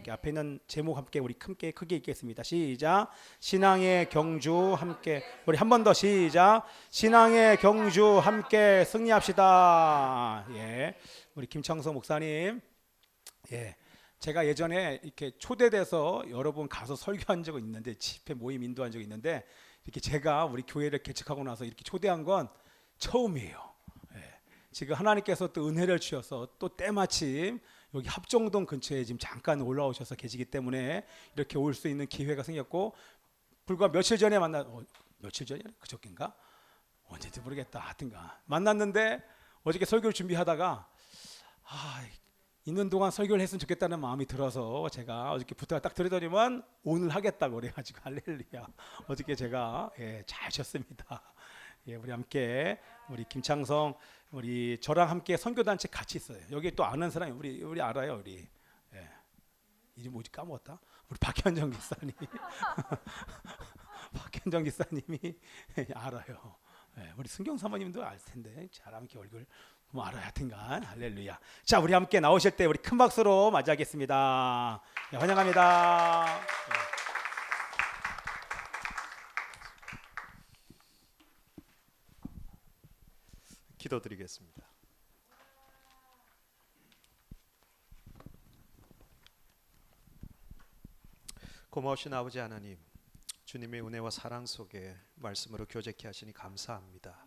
앞에 있는 제목 함께 우리 크게 읽겠습니다. 시작. 신앙의 경주 함께. 우리 한 번 더 시작. 신앙의 경주 함께 승리합시다. 예. 우리 김창성 목사님. 예. 제가 예전에 이렇게 초대돼서 여러 번 가서 설교한 적은 있는데, 집회 모임 인도한 적이 있는데, 이렇게 제가 우리 교회를 개척하고 나서 이렇게 초대한 건 처음이에요. 예. 지금 하나님께서 또 은혜를 주셔서 또 때마침 여기 합정동 근처에 지금 잠깐 올라오셔서 계시기 때문에 이렇게 올 수 있는 기회가 생겼고, 불과 며칠 전에 며칠 전이야? 그저께인가? 언제인지 모르겠다. 하여튼가 만났는데, 어저께 설교를 준비하다가 있는 동안 설교를 했으면 좋겠다는 마음이 들어서 제가 어저께 부탁을 딱 드리더니만 오늘 하겠다고 그래가지고 할렐루야. 어저께 제가 잘 쉬었습니다. 우리 함께 우리 김창성 우리 저랑 함께 선교단체 같이 있어요. 여기 또 아는 사람이 우리 알아요. 우리 이름 뭐지 까먹었다. 우리 박현정 기사님. 박현정 기사님이 알아요. 우리 승경 사모님도 알 텐데 잘 함께 얼굴 뭐 알아야 하여튼간 할렐루야. 자, 우리 함께 나오실 때 우리 큰 박수로 맞이하겠습니다. 환영합니다. 기도드리겠습니다. 고마우신 아버지 하나님, 주님의 은혜와 사랑 속에 말씀으로 교제케 하시니 감사합니다.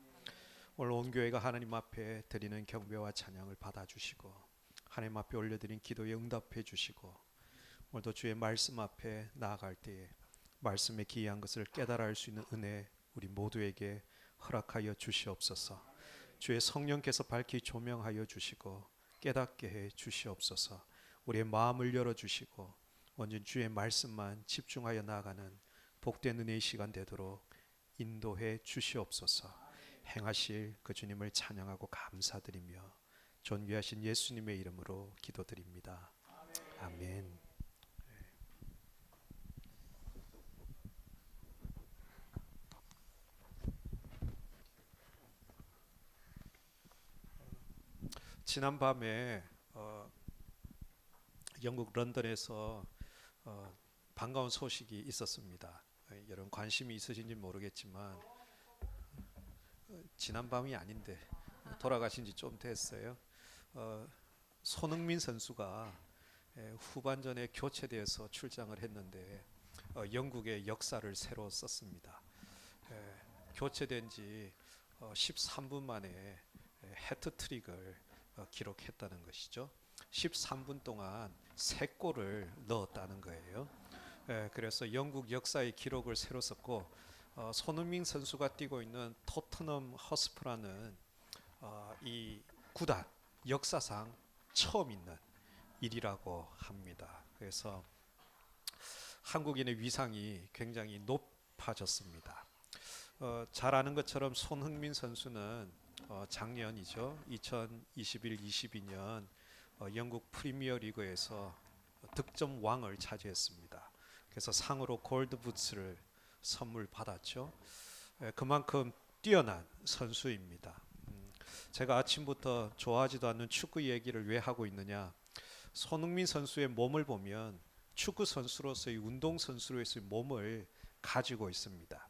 오늘 온 교회가 하나님 앞에 드리는 경배와 찬양을 받아주시고 하나님 앞에 올려드린 기도에 응답해 주시고, 오늘도 주의 말씀 앞에 나아갈 때에 말씀의 기이한 것을 깨달아 알 수 있는 은혜 우리 모두에게 허락하여 주시옵소서. 주의 성령께서 밝히 조명하여 주시고 깨닫게 해 주시옵소서. 우리의 마음을 열어주시고 온전 주의 말씀만 집중하여 나아가는 복된 은혜의 시간 되도록 인도해 주시옵소서. 행하실 그 주님을 찬양하고 감사드리며 존귀하신 예수님의 이름으로 기도드립니다. 아멘. 지난 밤에 영국 런던에서 반가운 소식이 있었습니다. 여러분 관심이 있으신지 모르겠지만 지난 밤이 아닌데 돌아가신 지 좀 됐어요. 손흥민 선수가 후반전에 교체되어서 출장을 했는데 영국의 역사를 새로 썼습니다. 교체된 지 13분 만에 해트트릭을 기록했다는 것이죠. 13분 동안 3골을 넣었다는 거예요. 그래서 영국 역사의 기록을 새로 썼고, 손흥민 선수가 뛰고 있는 토트넘 허스퍼라는 이 구단 역사상 처음 있는 일이라고 합니다. 그래서 한국인의 위상이 굉장히 높아졌습니다. 잘 아는 것처럼 손흥민 선수는 작년이죠. 2021-22년 영국 프리미어 리그에서 득점 왕을 차지했습니다. 그래서 상으로 골드 부츠를 선물 받았죠. 그만큼 뛰어난 선수입니다. 제가 아침부터 좋아하지도 않는 축구 얘기를 왜 하고 있느냐? 손흥민 선수의 몸을 보면 축구 선수로서의 운동 선수로서의 몸을 가지고 있습니다.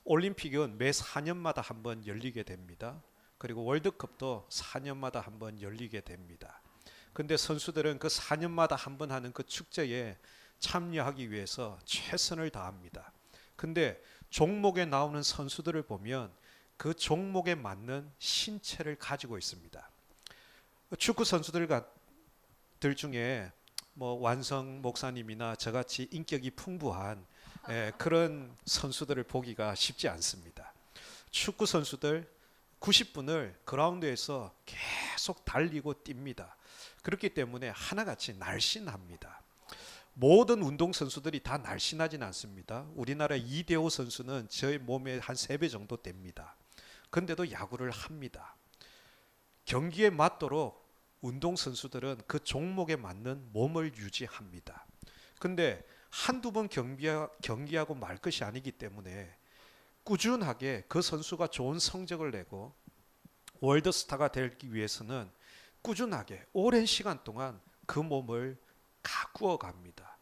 올림픽은 매 4년마다 한 번 열리게 됩니다. 그리고 월드컵도 4년마다 한 번 열리게 됩니다. 근데 선수들은 그 4년마다 한 번 하는 그 축제에 참여하기 위해서 최선을 다합니다. 근데 종목에 나오는 선수들을 보면 그 종목에 맞는 신체를 가지고 있습니다. 축구 선수들 중에 뭐 완성 목사님이나 저같이 인격이 풍부한 그런 선수들을 보기가 쉽지 않습니다. 축구 선수들 90분을 그라운드에서 계속 달리고 뜁니다. 그렇기 때문에 하나같이 날씬합니다. 모든 운동선수들이 다 날씬하진 않습니다. 우리나라 이대호 선수는 저의 몸의 한 3배 정도 됩니다. 근데도 야구를 합니다. 경기에 맞도록 운동선수들은 그 종목에 맞는 몸을 유지합니다. 근데 한두 번 경기하고 말 것이 아니기 때문에 꾸준하게 그 선수가 좋은 성적을 내고 월드스타가 되기 위해서는 꾸준하게 오랜 시간 동안 그 몸을 가꾸어 갑니다.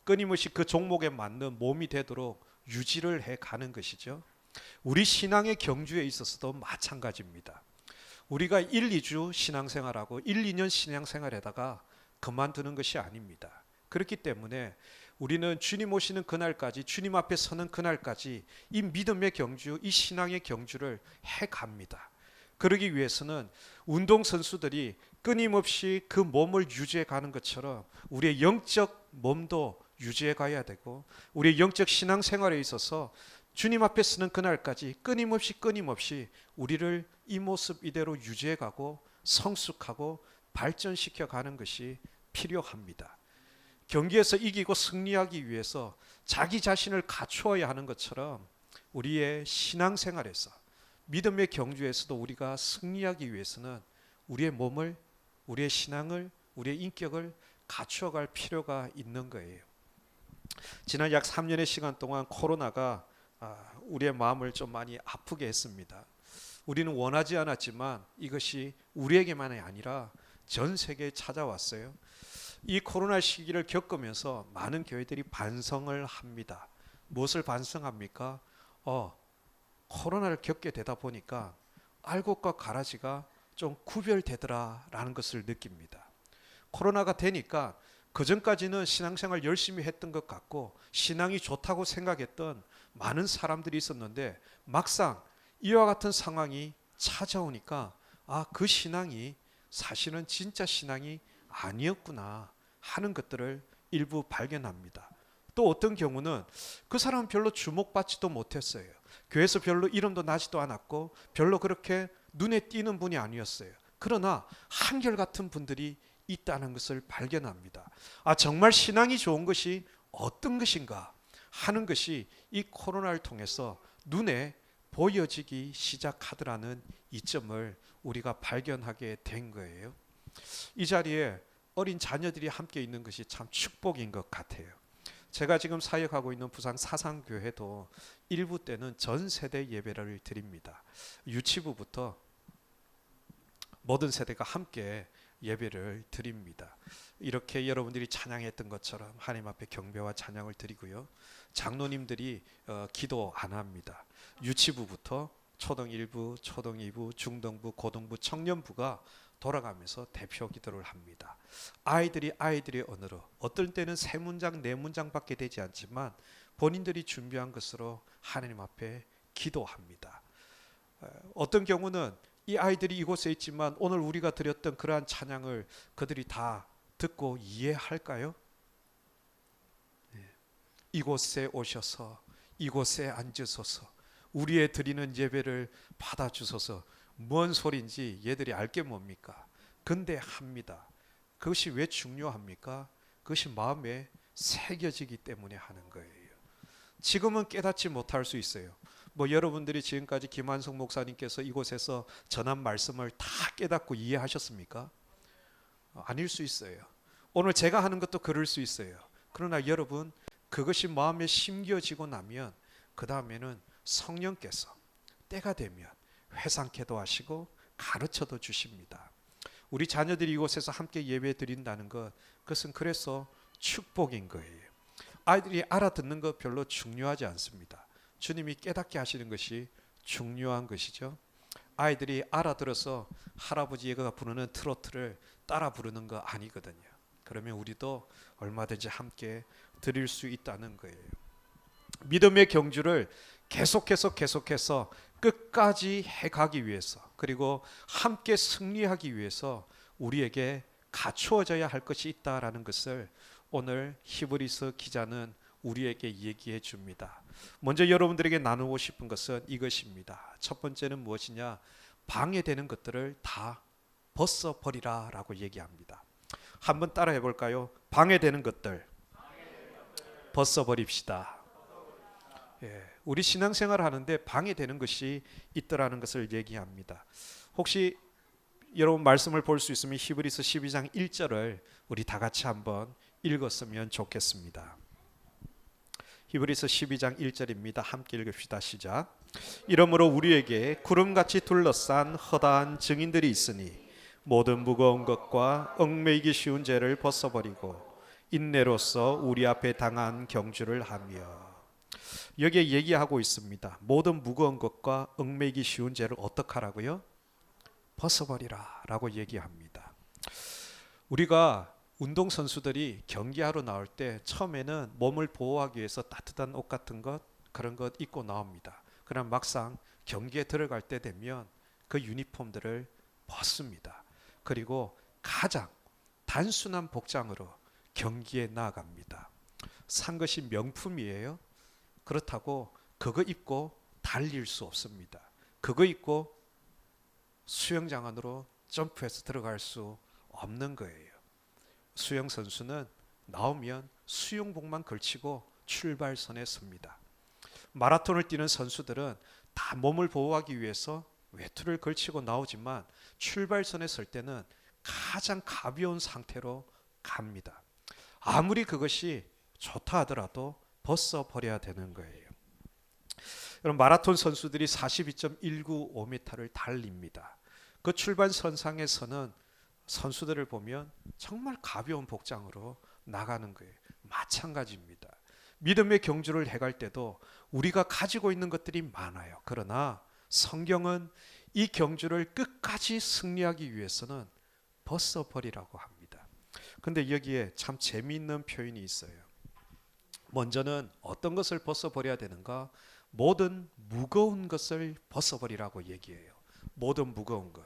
끊임없이 그 종목에 맞는 몸이 되도록 유지를 해 가는 것이죠. 우리 신앙의 경주에 있어서도 마찬가지입니다. 우리가 1, 2주 신앙생활하고 1, 2년 신앙생활에다가 그만두는 것이 아닙니다. 그렇기 때문에 우리는 주님 오시는 그날까지, 주님 앞에 서는 그날까지 이 믿음의 경주, 이 신앙의 경주를 해 갑니다. 그러기 위해서는 운동선수들이 끊임없이 그 몸을 유지해 가는 것처럼 우리의 영적 몸도 유지해 가야 되고, 우리의 영적 신앙생활에 있어서 주님 앞에 서는 그날까지 끊임없이 우리를 이 모습 이대로 유지해 가고 성숙하고 발전시켜 가는 것이 필요합니다. 경기에서 이기고 승리하기 위해서 자기 자신을 갖추어야 하는 것처럼 우리의 신앙생활에서, 믿음의 경주에서도 우리가 승리하기 위해서는 우리의 몸을, 우리의 신앙을, 우리의 인격을 갖추어갈 필요가 있는 거예요. 지난 약 3년의 시간 동안 코로나가 우리의 마음을 좀 많이 아프게 했습니다. 우리는 원하지 않았지만 이것이 우리에게만이 아니라 전 세계에 찾아왔어요. 이 코로나 시기를 겪으면서 많은 교회들이 반성을 합니다. 무엇을 반성합니까? 코로나를 겪게 되다 보니까 알곡과 가라지가 좀 구별되더라라는 것을 느낍니다. 코로나가 되니까 그전까지는 신앙생활 열심히 했던 것 같고 신앙이 좋다고 생각했던 많은 사람들이 있었는데, 막상 이와 같은 상황이 찾아오니까 그 신앙이 사실은 진짜 신앙이 아니었구나 하는 것들을 일부 발견합니다. 또 어떤 경우는 그 사람은 별로 주목받지도 못했어요. 교회에서 별로 이름도 나지도 않았고 별로 그렇게 눈에 띄는 분이 아니었어요. 그러나 한결같은 분들이 있다는 것을 발견합니다. 정말 신앙이 좋은 것이 어떤 것인가 하는 것이 이 코로나를 통해서 눈에 보여지기 시작하더라는 이점을 우리가 발견하게 된 거예요. 이 자리에 어린 자녀들이 함께 있는 것이 참 축복인 것 같아요. 제가 지금 사역하고 있는 부산 사상교회도 일부 때는 전 세대 예배를 드립니다. 유치부부터 모든 세대가 함께 예배를 드립니다. 이렇게 여러분들이 찬양했던 것처럼 하나님 앞에 경배와 찬양을 드리고요. 장로님들이 기도 안 합니다. 유치부부터 초등 1부, 초등 2부, 중등부, 고등부, 청년부가 돌아가면서 대표 기도를 합니다. 아이들의 언어로, 어떨 때는 3문장, 4문장밖에 되지 않지만 본인들이 준비한 것으로 하나님 앞에 기도합니다. 어떤 경우는 이 아이들이 이곳에 있지만 오늘 우리가 드렸던 그러한 찬양을 그들이 다 듣고 이해할까요? 이곳에 오셔서 이곳에 앉으소서, 우리의 드리는 예배를 받아주소서. 뭔 소리인지 얘들이 알게 뭡니까? 근데 합니다. 그것이 왜 중요합니까? 그것이 마음에 새겨지기 때문에 하는 거예요. 지금은 깨닫지 못할 수 있어요. 여러분들이 지금까지 김한성 목사님께서 이곳에서 전한 말씀을 다 깨닫고 이해하셨습니까? 아닐 수 있어요. 오늘 제가 하는 것도 그럴 수 있어요. 그러나 여러분, 그것이 마음에 심겨지고 나면 그 다음에는 성령께서 때가 되면 회상케도 하시고 가르쳐도 주십니다. 우리 자녀들이 이곳에서 함께 예배 드린다는 것, 그것은 그래서 축복인 거예요. 아이들이 알아듣는 것 별로 중요하지 않습니다. 주님이 깨닫게 하시는 것이 중요한 것이죠. 아이들이 알아들어서 할아버지가 부르는 트로트를 따라 부르는 거 아니거든요. 그러면 우리도 얼마든지 함께 드릴 수 있다는 거예요. 믿음의 경주를 계속해서 끝까지 해가기 위해서, 그리고 함께 승리하기 위해서 우리에게 갖추어져야 할 것이 있다라는 것을 오늘 히브리서 기자는 우리에게 얘기해 줍니다. 먼저 여러분들에게 나누고 싶은 것은 이것입니다. 첫 번째는 무엇이냐? 방해되는 것들을 다 벗어버리라 라고 얘기합니다. 한번 따라해 볼까요? 방해되는 것들 벗어버립시다. 우리 신앙생활을 하는데 방해되는 것이 있더라는 것을 얘기합니다. 혹시 여러분 말씀을 볼 수 있으면 히브리서 12장 1절을 우리 다 같이 한번 읽었으면 좋겠습니다. 히브리서 12장 1절입니다. 함께 읽읍시다. 시작. 이러므로 우리에게 구름같이 둘러싼 허다한 증인들이 있으니 모든 무거운 것과 얽매이기 쉬운 죄를 벗어버리고 인내로서 우리 앞에 당한 경주를 하며. 여기에 얘기하고 있습니다. 모든 무거운 것과 얽매이기 쉬운 죄를 어떻게 하라고요? 벗어버리라 라고 얘기합니다. 우리가 운동선수들이 경기하러 나올 때 처음에는 몸을 보호하기 위해서 따뜻한 옷 같은 것, 그런 것 입고 나옵니다. 그러나 막상 경기에 들어갈 때 되면 그 유니폼들을 벗습니다. 그리고 가장 단순한 복장으로 경기에 나아갑니다. 산 것이 명품이에요. 그렇다고 그거 입고 달릴 수 없습니다. 그거 입고 수영장 안으로 점프해서 들어갈 수 없는 거예요. 수영 선수는 나오면 수영복만 걸치고 출발선에 섭니다. 마라톤을 뛰는 선수들은 다 몸을 보호하기 위해서 외투를 걸치고 나오지만 출발선에 설 때는 가장 가벼운 상태로 갑니다. 아무리 그것이 좋다 하더라도 벗어버려야 되는 거예요. 여러분, 마라톤 선수들이 42.195m를 달립니다. 그 출발선상에서는 선수들을 보면 정말 가벼운 복장으로 나가는 거예요. 마찬가지입니다. 믿음의 경주를 해갈 때도 우리가 가지고 있는 것들이 많아요. 그러나 성경은 이 경주를 끝까지 승리하기 위해서는 벗어버리라고 합니다. 근데 여기에 참 재미있는 표현이 있어요. 먼저는 어떤 것을 벗어버려야 되는가? 모든 무거운 것을 벗어버리라고 얘기해요. 모든 무거운 것.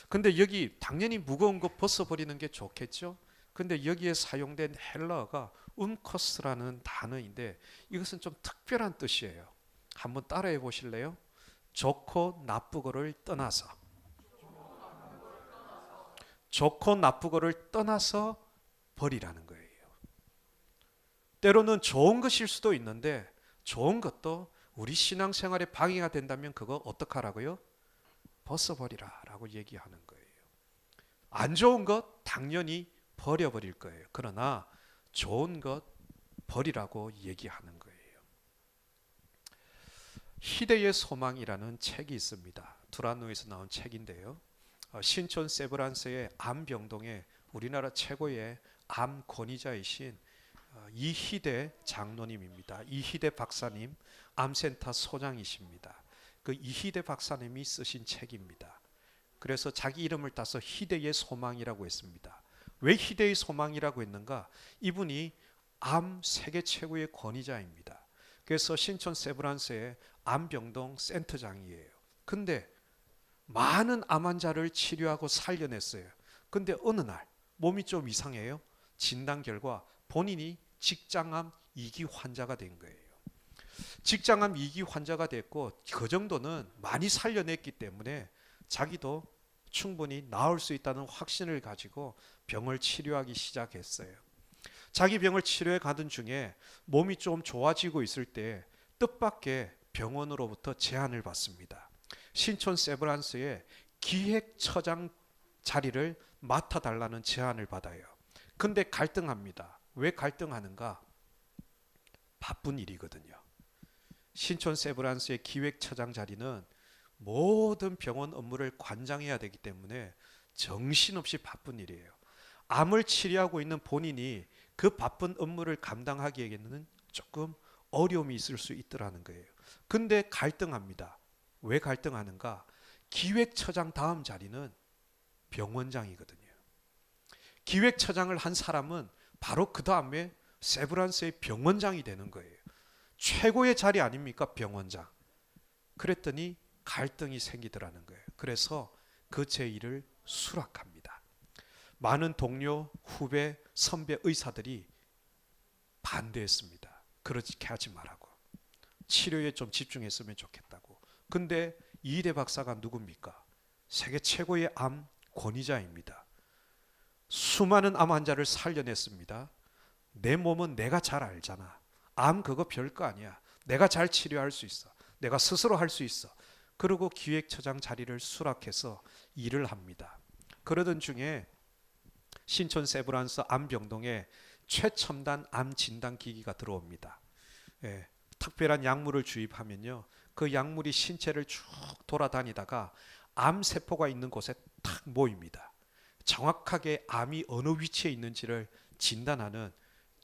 근데 여기 당연히 무거운 것 벗어버리는 게 좋겠죠? 근데 여기에 사용된 헬라어가 움커스라는 단어인데 이것은 좀 특별한 뜻이에요. 한번 따라해 보실래요? 좋고 나쁘고를 떠나서. 좋고 나쁘고를 떠나서 버리라는 거예요. 때로는 좋은 것일 수도 있는데 좋은 것도 우리 신앙생활에 방해가 된다면 그거 어떡하라고요? 벗어버리라 라고 얘기하는 거예요. 안 좋은 것 당연히 버려버릴 거예요. 그러나 좋은 것 버리라고 얘기하는 거예요. 희대의 소망이라는 책이 있습니다. 두란노에서 나온 책인데요. 신촌 세브란스의 암병동에 우리나라 최고의 암 권위자이신 이희대 장로님입니다. 이희대 박사님 암센터 소장이십니다. 그 이희대 박사님이 쓰신 책입니다. 그래서 자기 이름을 따서 희대의 소망이라고 했습니다. 왜 희대의 소망이라고 했는가? 이분이 암 세계 최고의 권위자입니다. 그래서 신촌 세브란스의 암병동 센터장이에요. 근데 많은 암 환자를 치료하고 살려냈어요. 근데 어느 날 몸이 좀 이상해요. 진단 결과 본인이 직장암 2기 환자가 된 거예요. 직장암 2기 환자가 됐고 그 정도는 많이 살려냈기 때문에 자기도 충분히 나을 수 있다는 확신을 가지고 병을 치료하기 시작했어요. 자기 병을 치료해 가던 중에 몸이 좀 좋아지고 있을 때 뜻밖의 병원으로부터 제안을 받습니다. 신촌 세브란스의 기획처장 자리를 맡아달라는 제안을 받아요. 근데 갈등합니다. 왜 갈등하는가? 바쁜 일이거든요. 신촌 세브란스의 기획처장 자리는 모든 병원 업무를 관장해야 되기 때문에 정신없이 바쁜 일이에요. 암을 치료하고 있는 본인이 그 바쁜 업무를 감당하기에는 조금 어려움이 있을 수 있더라는 거예요. 근데 갈등합니다. 왜 갈등하는가? 기획처장 다음 자리는 병원장이거든요. 기획처장을 한 사람은 바로 그 다음에 세브란스의 병원장이 되는 거예요. 최고의 자리 아닙니까? 병원장. 그랬더니 갈등이 생기더라는 거예요. 그래서 그 제1을 수락합니다. 많은 동료, 후배, 선배 의사들이 반대했습니다. 그렇게 하지 말라고. 치료에 좀 집중했으면 좋겠다고. 근데 이희대 박사가 누굽니까? 세계 최고의 암 권위자입니다. 수많은 암 환자를 살려냈습니다. 내 몸은 내가 잘 알잖아. 암 그거 별거 아니야. 내가 잘 치료할 수 있어. 내가 스스로 할 수 있어. 그리고 기획처장 자리를 수락해서 일을 합니다. 그러던 중에 신촌 세브란스 암병동에 최첨단 암 진단 기기가 들어옵니다. 예, 특별한 약물을 주입하면요, 그 약물이 신체를 쭉 돌아다니다가 암 세포가 있는 곳에 탁 모입니다. 정확하게 암이 어느 위치에 있는지를 진단하는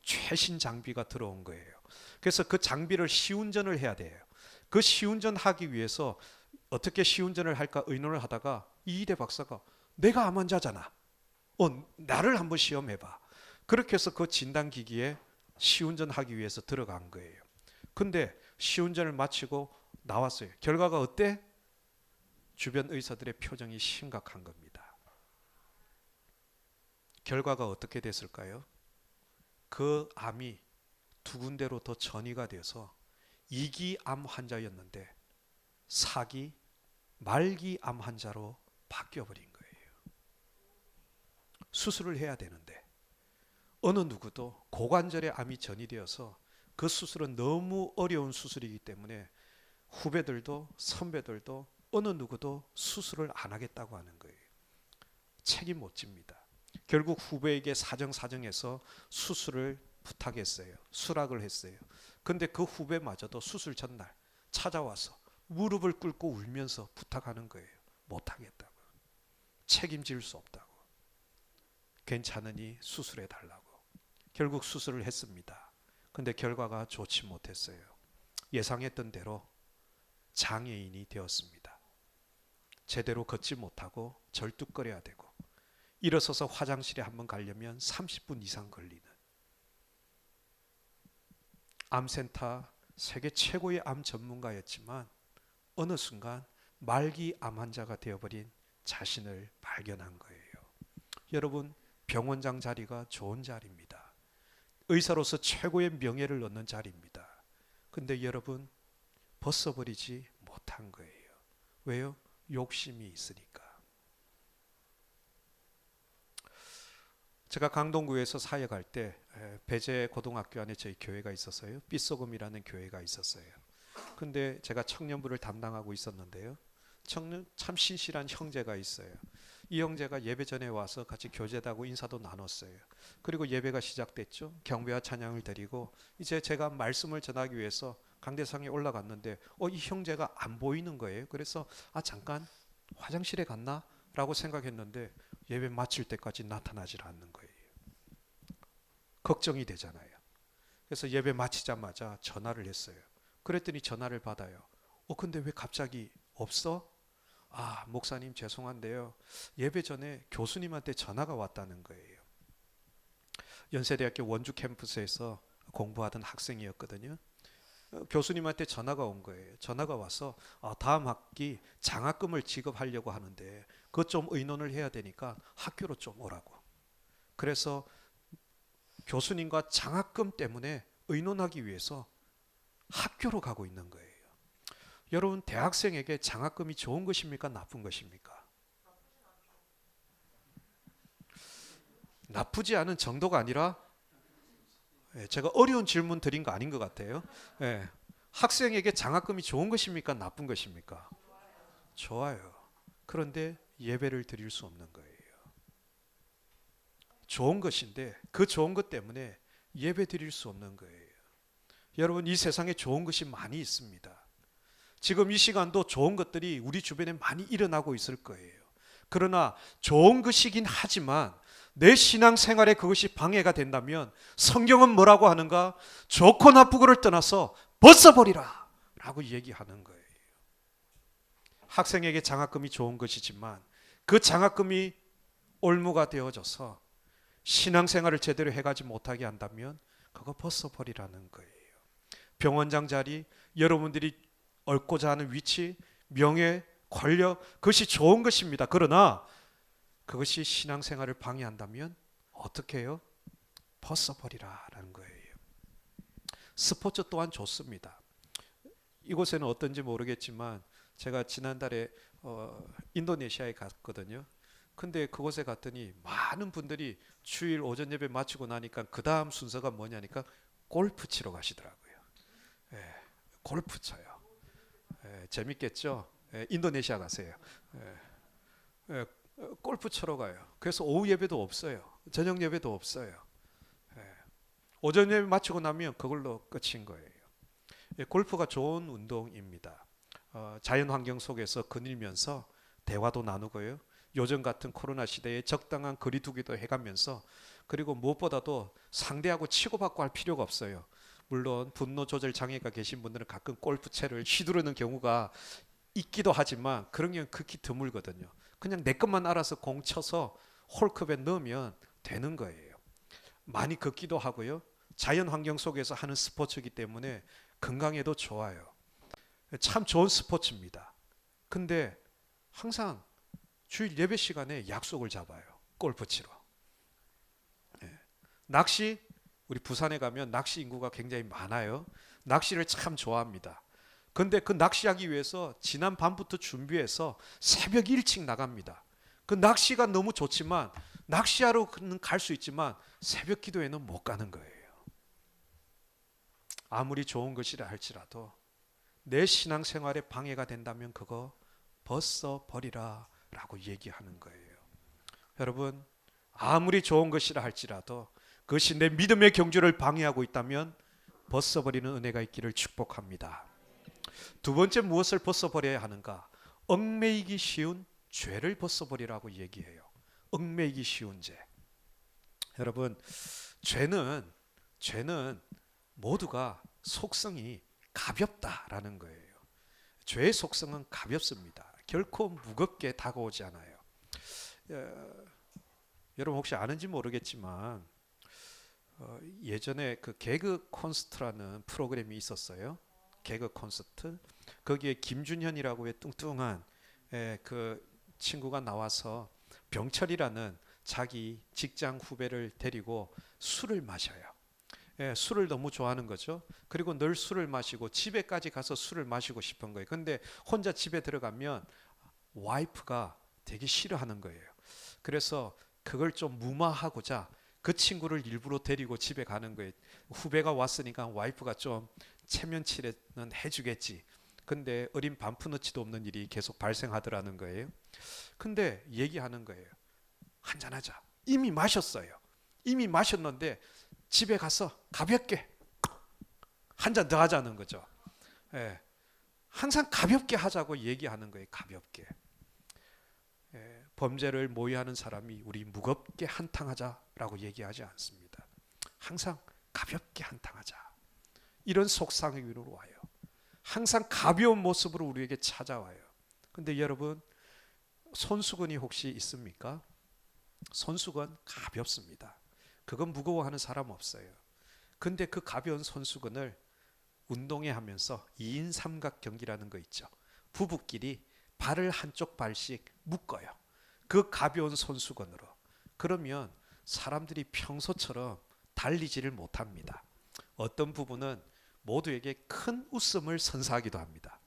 최신 장비가 들어온 거예요. 그래서 그 장비를 시운전을 해야 돼요. 그 시운전하기 위해서 어떻게 시운전을 할까 의논을 하다가 이희대 박사가 내가 암 환자잖아. 나를 한번 시험해봐. 그렇게 해서 그 진단기기에 시운전하기 위해서 들어간 거예요. 근데 시운전을 마치고 나왔어요. 결과가 어때? 주변 의사들의 표정이 심각한 겁니다. 결과가 어떻게 됐을까요? 그 암이 두 군데로 더 전이가 돼서 2기 암 환자였는데 4기 말기 암 환자로 바뀌어버린 거예요. 수술을 해야 되는데 어느 누구도 고관절에 암이 전이되어서 그 수술은 너무 어려운 수술이기 때문에 후배들도 선배들도 어느 누구도 수술을 안 하겠다고 하는 거예요. 책임 못 집니다. 결국 후배에게 사정해서 수술을 부탁했어요. 수락을 했어요. 근데 그 후배마저도 수술 전날 찾아와서 무릎을 꿇고 울면서 부탁하는 거예요. 못하겠다고. 책임질 수 없다고. 괜찮으니 수술해 달라고. 결국 수술을 했습니다. 근데 결과가 좋지 못했어요. 예상했던 대로 장애인이 되었습니다. 제대로 걷지 못하고 절뚝거려야 되고 일어서서 화장실에 한번 가려면 30분 이상 걸리는 암센터 세계 최고의 암 전문가였지만 어느 순간 말기 암 환자가 되어버린 자신을 발견한 거예요. 여러분, 병원장 자리가 좋은 자리입니다. 의사로서 최고의 명예를 얻는 자리입니다. 근데 여러분, 벗어버리지 못한 거예요. 왜요? 욕심이 있으니까. 제가 강동구에서 사역할 때 배재 고등학교 안에 저희 교회가 있었어요. 삐소금이라는 교회가 있었어요. 근데 제가 청년부를 담당하고 있었는데요. 청년 참 신실한 형제가 있어요. 이 형제가 예배 전에 와서 같이 교제도 하고 인사도 나눴어요. 그리고 예배가 시작됐죠. 경배와 찬양을 드리고 이제 제가 말씀을 전하기 위해서 강대상에 올라갔는데 이 형제가 안 보이는 거예요. 그래서 잠깐 화장실에 갔나? 라고 생각했는데 예배 마칠 때까지 나타나질 않는 거예요. 걱정이 되잖아요. 그래서 예배 마치자마자 전화를 했어요. 그랬더니 전화를 받아요. 근데 왜 갑자기 없어? 목사님 죄송한데요. 예배 전에 교수님한테 전화가 왔다는 거예요. 연세대학교 원주 캠퍼스에서 공부하던 학생이었거든요. 교수님한테 전화가 온 거예요. 전화가 와서 다음 학기 장학금을 지급하려고 하는데 그것 좀 의논을 해야 되니까 학교로 좀 오라고. 그래서 교수님과 장학금 때문에 의논하기 위해서 학교로 가고 있는 거예요. 여러분, 대학생에게 장학금이 좋은 것입니까? 나쁜 것입니까? 나쁘지 않은 정도가 아니라 제가 어려운 질문 드린 거 아닌 것 같아요. 학생에게 장학금이 좋은 것입니까? 나쁜 것입니까? 좋아요. 그런데 예배를 드릴 수 없는 거예요. 좋은 것인데 그 좋은 것 때문에 예배 드릴 수 없는 거예요. 여러분, 이 세상에 좋은 것이 많이 있습니다. 지금 이 시간도 좋은 것들이 우리 주변에 많이 일어나고 있을 거예요. 그러나 좋은 것이긴 하지만 내 신앙생활에 그것이 방해가 된다면 성경은 뭐라고 하는가? 좋고 나쁘고를 떠나서 벗어버리라 라고 얘기하는 거예요. 학생에게 장학금이 좋은 것이지만 그 장학금이 올무가 되어져서 신앙생활을 제대로 해가지 못하게 한다면 그거 벗어버리라는 거예요. 병원장 자리, 여러분들이 얻고자 하는 위치, 명예, 권력, 그것이 좋은 것입니다. 그러나 그것이 신앙생활을 방해한다면 어떻게 해요? 벗어버리라라는 거예요. 스포츠 또한 좋습니다. 이곳에는 어떤지 모르겠지만 제가 지난달에 인도네시아에 갔거든요. 근데 그곳에 갔더니 많은 분들이 주일 오전 예배 마치고 나니까 그 다음 순서가 뭐냐니까 골프 치러 가시더라고요. 골프 쳐요. 재밌겠죠? 인도네시아 가세요. 골프 치러 가요. 그래서 오후 예배도 없어요. 저녁 예배도 없어요. 오전 예배 마치고 나면 그걸로 끝인 거예요. 골프가 좋은 운동입니다. 자연 환경 속에서 거닐면서 대화도 나누고요. 요즘 같은 코로나 시대에 적당한 거리 두기도 해가면서 그리고 무엇보다도 상대하고 치고받고 할 필요가 없어요. 물론 분노 조절 장애가 계신 분들은 가끔 골프채를 휘두르는 경우가 있기도 하지만 그런 경우는 극히 드물거든요. 그냥 내 것만 알아서 공 쳐서 홀컵에 넣으면 되는 거예요. 많이 걷기도 하고요. 자연 환경 속에서 하는 스포츠이기 때문에 건강에도 좋아요. 참 좋은 스포츠입니다. 근데 항상 주일 예배 시간에 약속을 잡아요. 골프 치러. 예. 낚시, 우리 부산에 가면 낚시 인구가 굉장히 많아요. 낚시를 참 좋아합니다. 근데 그 낚시하기 위해서 지난 밤부터 준비해서 새벽 일찍 나갑니다. 그 낚시가 너무 좋지만 낚시하러는 갈 수 있지만 새벽 기도에는 못 가는 거예요. 아무리 좋은 것이라 할지라도 내 신앙생활에 방해가 된다면 그거 벗어 버리라 라고 얘기하는 거예요. 여러분, 아무리 좋은 것이라 할지라도 그것이 내 믿음의 경주를 방해하고 있다면 벗어버리는 은혜가 있기를 축복합니다. 두 번째, 무엇을 벗어버려야 하는가? 얽매이기 쉬운 죄를 벗어버리라고 얘기해요. 얽매이기 쉬운 죄. 여러분, 죄는 모두가 속성이 가볍다라는 거예요. 죄의 속성은 가볍습니다. 결코 무겁게 다가오지 않아요. 여러분 혹시 아는지 모르겠지만 예전에 그 개그 콘서트라는 프로그램이 있었어요. 개그 콘서트. 거기에 김준현이라고 의 뚱뚱한 그 친구가 나와서 병철이라는 자기 직장 후배를 데리고 술을 마셔요. 술을 너무 좋아하는 거죠. 그리고 늘 술을 마시고 집에까지 가서 술을 마시고 싶은 거예요. 근데 혼자 집에 들어가면 와이프가 되게 싫어하는 거예요. 그래서 그걸 좀 무마하고자 그 친구를 일부러 데리고 집에 가는 거예요. 후배가 왔으니까 와이프가 좀 체면치레는 해주겠지. 근데 어린 반푼어치도 없는 일이 계속 발생하더라는 거예요. 근데 얘기하는 거예요. 한잔하자. 이미 마셨어요. 이미 마셨는데 집에 가서 가볍게 한 잔 더 하자는 거죠. 예, 항상 가볍게 하자고 얘기하는 거예요. 가볍게. 범죄를 모의하는 사람이 우리 무겁게 한탕하자라고 얘기하지 않습니다. 항상 가볍게 한탕하자. 이런 속상으로 와요. 항상 가벼운 모습으로 우리에게 찾아와요. 근데 여러분, 손수건이 혹시 있습니까? 손수건 가볍습니다. 그건 무거워하는 사람 없어요. 근데 그 가벼운 손수건을 운동회 하면서 2인 삼각 경기라는 거 있죠. 부부끼리 발을 한쪽 발씩 묶어요. 그 가벼운 손수건으로. 그러면 사람들이 평소처럼 달리지를 못합니다. 어떤 부부는 모두에게 큰 웃음을 선사하기도 합니다.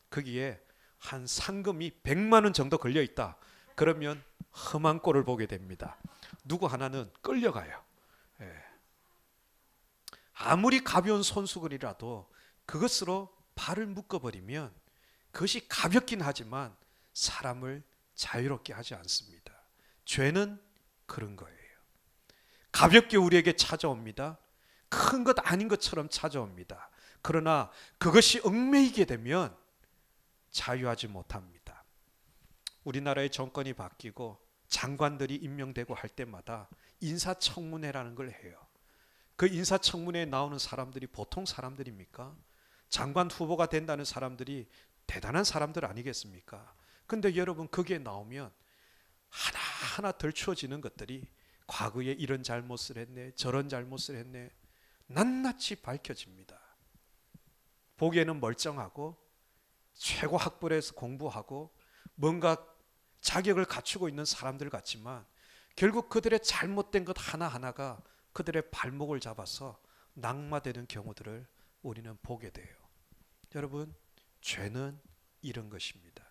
거기에 한 상금이 100만 원 정도 걸려 있다. 그러면 험한 꼴을 보게 됩니다. 누구 하나는 끌려가요. 아무리 가벼운 손수건이라도 그것으로 발을 묶어버리면 그것이 가볍긴 하지만 사람을 자유롭게 하지 않습니다. 죄는 그런 거예요. 가볍게 우리에게 찾아옵니다. 큰 것 아닌 것처럼 찾아옵니다. 그러나 그것이 얽매이게 되면 자유하지 못합니다. 우리나라의 정권이 바뀌고 장관들이 임명되고 할 때마다 인사청문회라는 걸 해요. 그 인사청문회에 나오는 사람들이 보통 사람들입니까? 장관 후보가 된다는 사람들이 대단한 사람들 아니겠습니까? 근데 여러분, 거기에 나오면 하나하나 덜추어지는 것들이 과거에 이런 잘못을 했네, 저런 잘못을 했네, 낱낱이 밝혀집니다. 보기에는 멀쩡하고 최고 학벌에서 공부하고 뭔가 자격을 갖추고 있는 사람들 같지만 결국 그들의 잘못된 것 하나하나가 그들의 발목을 잡아서 낙마되는 경우들을 우리는 보게 돼요. 여러분, 죄는 이런 것입니다.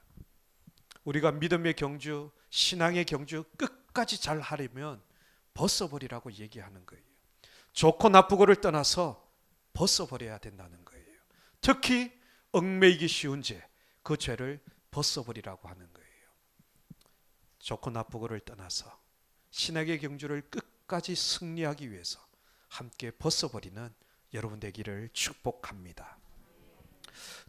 우리가 믿음의 경주, 신앙의 경주 끝까지 잘 하려면 벗어버리라고 얘기하는 거예요. 좋고 나쁘고를 떠나서 벗어버려야 된다는 거예요. 특히 얽매이기 쉬운 죄, 그 죄를 벗어버리라고 하는 거예요. 좋고 나쁘고를 떠나서 신앙의 경주를 끝까지 승리하기 위해서 함께 벗어버리는 여러분 되기를 축복합니다.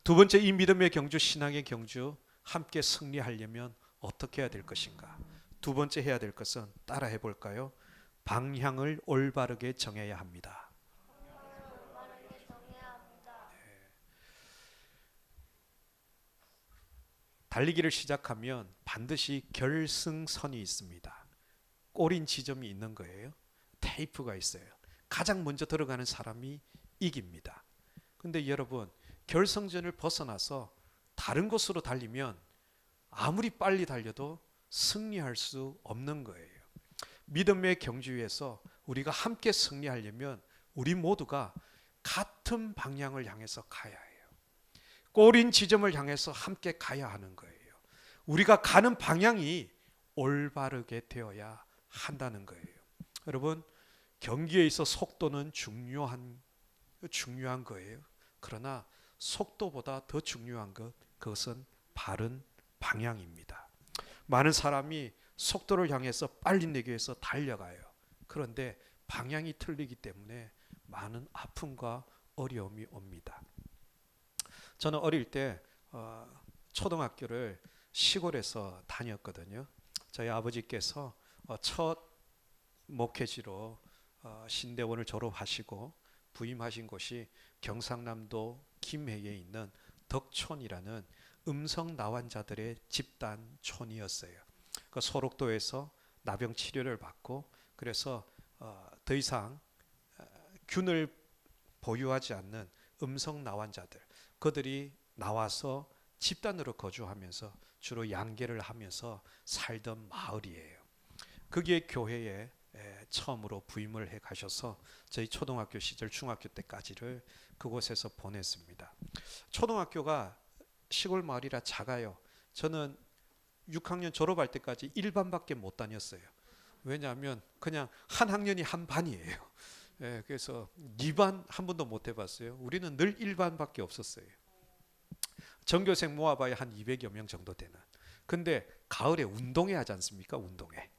두 번째, 이 믿음의 경주, 신앙의 경주 함께 승리하려면 어떻게 해야 될 것인가? 두 번째 해야 될 것은 따라 해볼까요? 방향을 올바르게 정해야 합니다. 달리기를 시작하면 반드시 결승선이 있습니다. 꼬린 지점이 있는 거예요. 테이프가 있어요. 가장 먼저 들어가는 사람이 이깁니다. 근데 여러분, 결승전을 벗어나서 다른 곳으로 달리면 아무리 빨리 달려도 승리할 수 없는 거예요. 믿음의 경주에서 우리가 함께 승리하려면 우리 모두가 같은 방향을 향해서 가야 해요. 꼬린 지점을 향해서 함께 가야 하는 거예요. 우리가 가는 방향이 올바르게 되어야 한다는 거예요. 여러분, 경기에 있어 속도는 중요한 거예요. 그러나 속도보다 더 중요한 그것은 바른 방향입니다. 많은 사람이 속도를 향해서 빨리 내기 위해서 달려가요. 그런데 방향이 틀리기 때문에 많은 아픔과 어려움이 옵니다. 저는 어릴 때 초등학교를 시골에서 다녔거든요. 저희 아버지께서 첫 목회지로 신대원을 졸업하시고 부임하신 곳이 경상남도 김해에 있는 덕촌이라는 음성 나환자들의 집단촌이었어요. 그 소록도에서 나병 치료를 받고 그래서 더 이상 균을 보유하지 않는 음성 나환자들, 그들이 나와서 집단으로 거주하면서 주로 양계를 하면서 살던 마을이에요. 거기에 교회에 처음으로 부임을 해 가셔서 저희 초등학교 시절 중학교 때까지를 그곳에서 보냈습니다. 초등학교가 시골 마을이라 작아요. 저는 6학년 졸업할 때까지 1반밖에 못 다녔어요. 왜냐하면 그냥 한 학년이 한 반이에요. 그래서 2반 한 번도 못 해봤어요. 우리는 늘 1반밖에 없었어요. 전교생 모아봐야 한 200여 명 정도 되는. 근데 가을에 운동회 하지 않습니까? 운동회.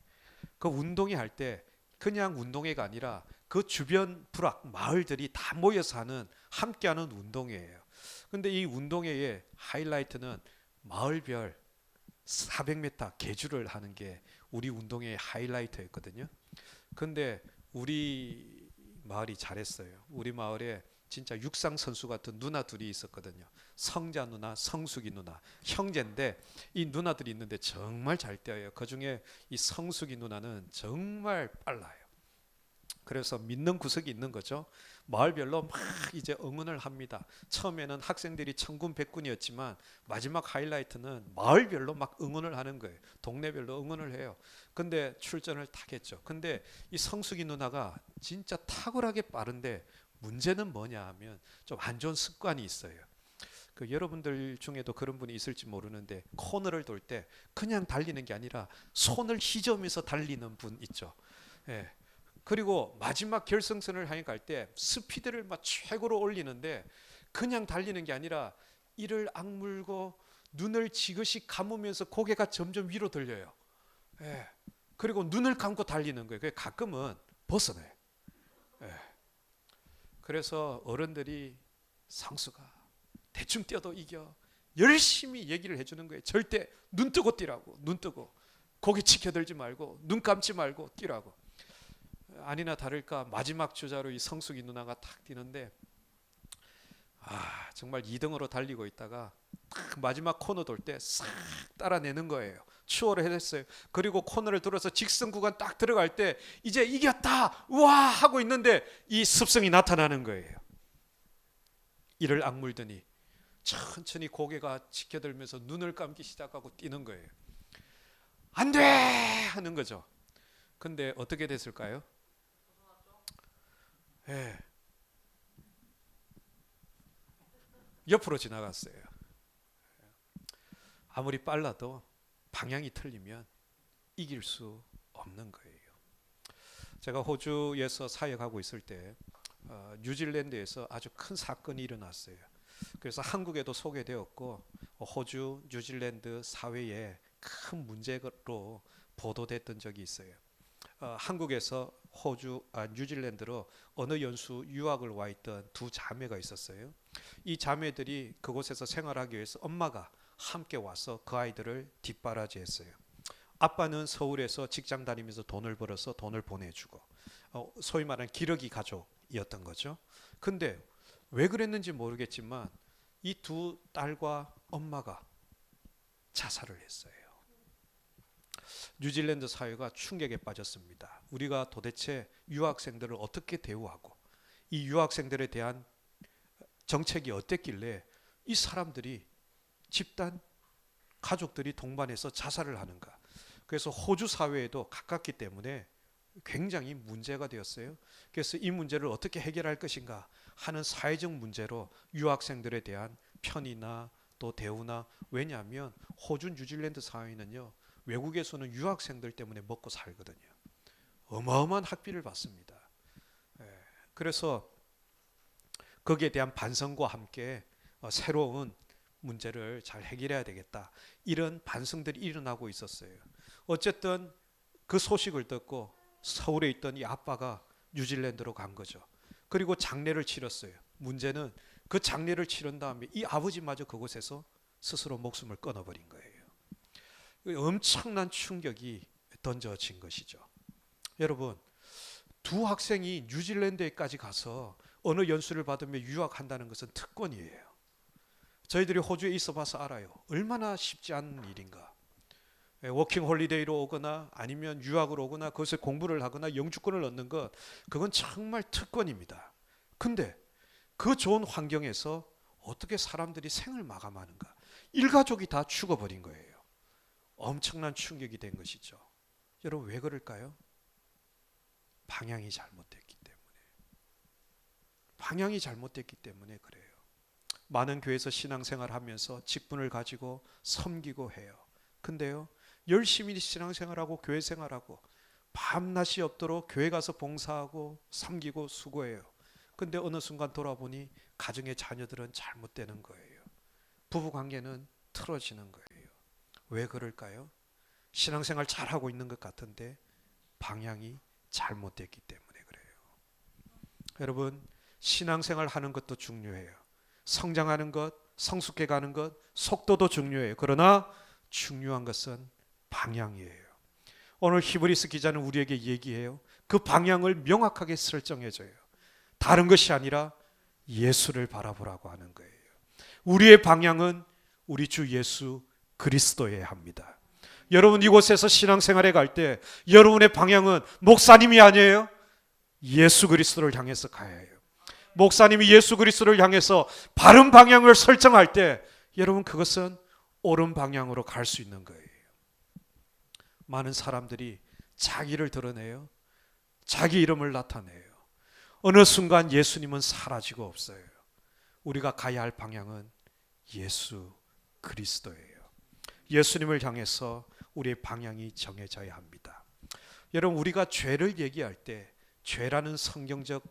그 운동회 할 때 그냥 운동회가 아니라 그 주변 부락 마을들이 다 모여서 하는 함께하는 운동회예요. 근데 이 운동회의 하이라이트는 마을별 400m 계주를 하는 게 우리 운동회의 하이라이트였거든요. 근데 우리 마을이 잘했어요. 우리 마을에 진짜 육상 선수 같은 누나 둘이 있었거든요. 성자 누나, 성숙이 누나, 형제인데 이 누나들이 있는데 정말 잘 뛰어요. 그중에 이 성숙이 누나는 정말 빨라요. 그래서 믿는 구석이 있는 거죠. 마을별로 막 이제 응원을 합니다. 처음에는 학생들이 천군백군이었지만 마지막 하이라이트는 마을별로 막 응원을 하는 거예요. 동네별로 응원을 해요. 근데 출전을 타겠죠. 근데 이 성숙이 누나가 진짜 탁월하게 빠른데 문제는 뭐냐 하면 좀 안 좋은 습관이 있어요. 그 여러분들 중에도 그런 분이 있을지 모르는데 코너를 돌 때 그냥 달리는 게 아니라 손을 휘저으면서 달리는 분 있죠. 예. 그리고 마지막 결승선을 향해 갈 때 스피드를 막 최고로 올리는데 그냥 달리는 게 아니라 이를 악물고 눈을 지그시 감으면서 고개가 점점 위로 들려요. 예. 그리고 눈을 감고 달리는 거예요. 가끔은 벗어나요. 예. 그래서 어른들이 상수가 대충 뛰어도 이겨 열심히 얘기를 해주는 거예요. 절대 눈 뜨고 뛰라고. 눈 뜨고 고개 치켜들지 말고 눈 감지 말고 뛰라고. 아니나 다를까 마지막 주자로 이 성숙이 누나가 탁 뛰는데 정말 2등으로 달리고 있다가 딱 마지막 코너 돌 때 싹 따라내는 거예요. 추월을 해냈어요. 그리고 코너를 들어서 직선 구간 딱 들어갈 때 이제 이겼다 우와 하고 있는데 이 습성이 나타나는 거예요. 이를 악물더니 천천히 고개가 치켜들면서 눈을 감기 시작하고 뛰는 거예요. 안 돼 하는 거죠. 근데 어떻게 됐을까요? 예. 옆으로 지나갔어요. 아무리 빨라도 방향이 틀리면 이길 수 없는 거예요. 제가 호주에서 사역하고 있을 때 뉴질랜드에서 아주 큰 사건이 일어났어요. 그래서 한국에도 소개되었고 호주, 뉴질랜드 사회에 큰 문제로 보도됐던 적이 있어요. 한국에서 뉴질랜드로 언어 연수 유학을 와 있던 두 자매가 있었어요. 이 자매들이 그곳에서 생활하기 위해서 엄마가 함께 와서 그 아이들을 뒷바라지했어요. 아빠는 서울에서 직장 다니면서 돈을 벌어서 돈을 보내주고 소위 말하는 기러기 가족이었던 거죠. 근데 왜 그랬는지 모르겠지만 이 두 딸과 엄마가 자살을 했어요. 뉴질랜드 사회가 충격에 빠졌습니다. 우리가 도대체 유학생들을 어떻게 대우하고 이 유학생들에 대한 정책이 어땠길래 이 사람들이 집단 가족들이 동반해서 자살을 하는가. 그래서 호주 사회에도 가깝기 때문에 굉장히 문제가 되었어요. 그래서 이 문제를 어떻게 해결할 것인가 하는 사회적 문제로 유학생들에 대한 편의나 또 대우나, 왜냐하면 호주 뉴질랜드 사회는요, 외국에서는 유학생들 때문에 먹고 살거든요. 어마어마한 학비를 받습니다. 그래서 거기에 대한 반성과 함께 새로운 문제를 잘 해결해야 되겠다, 이런 반성들이 일어나고 있었어요. 어쨌든 그 소식을 듣고 서울에 있던 이 아빠가 뉴질랜드로 간 거죠. 그리고 장례를 치렀어요. 문제는 그 장례를 치른 다음에 이 아버지마저 그곳에서 스스로 목숨을 끊어버린 거예요. 엄청난 충격이 던져진 것이죠. 여러분, 두 학생이 뉴질랜드에까지 가서 어느 연수를 받으며 유학한다는 것은 특권이에요. 저희들이 호주에 있어 봐서 알아요. 얼마나 쉽지 않은 일인가. 워킹 홀리데이로 오거나 아니면 유학을 오거나 거기서 공부를 하거나 영주권을 얻는 것, 그건 정말 특권입니다. 근데 그 좋은 환경에서 어떻게 사람들이 생을 마감하는가. 일가족이 다 죽어버린 거예요. 엄청난 충격이 된 것이죠. 여러분, 왜 그럴까요? 방향이 잘못됐기 때문에. 방향이 잘못됐기 때문에 그래요. 많은 교회에서 신앙생활 하면서 직분을 가지고 섬기고 해요. 근데요, 열심히 신앙생활하고 교회 생활하고 밤낮이 없도록 교회 가서 봉사하고 섬기고 수고해요. 근데 어느 순간 돌아보니 가정의 자녀들은 잘못되는 거예요. 부부관계는 틀어지는 거예요. 왜 그럴까요? 신앙생활 잘하고 있는 것 같은데 방향이 잘못됐기 때문에 그래요. 여러분, 신앙생활 하는 것도 중요해요. 성장하는 것, 성숙해 가는 것, 속도도 중요해요. 그러나 중요한 것은 방향이에요. 오늘 히브리서 기자는 우리에게 얘기해요. 그 방향을 명확하게 설정해줘요. 다른 것이 아니라 예수를 바라보라고 하는 거예요. 우리의 방향은 우리 주 예수 그리스도여야 합니다. 여러분, 이곳에서 신앙생활에 갈 때 여러분의 방향은 목사님이 아니에요. 예수 그리스도를 향해서 가야 해요. 목사님이 예수 그리스도를 향해서 바른 방향을 설정할 때 여러분, 그것은 옳은 방향으로 갈 수 있는 거예요. 많은 사람들이 자기를 드러내요. 자기 이름을 나타내요. 어느 순간 예수님은 사라지고 없어요. 우리가 가야 할 방향은 예수 그리스도예요. 예수님을 향해서 우리의 방향이 정해져야 합니다. 여러분, 우리가 죄를 얘기할 때 죄라는 성경적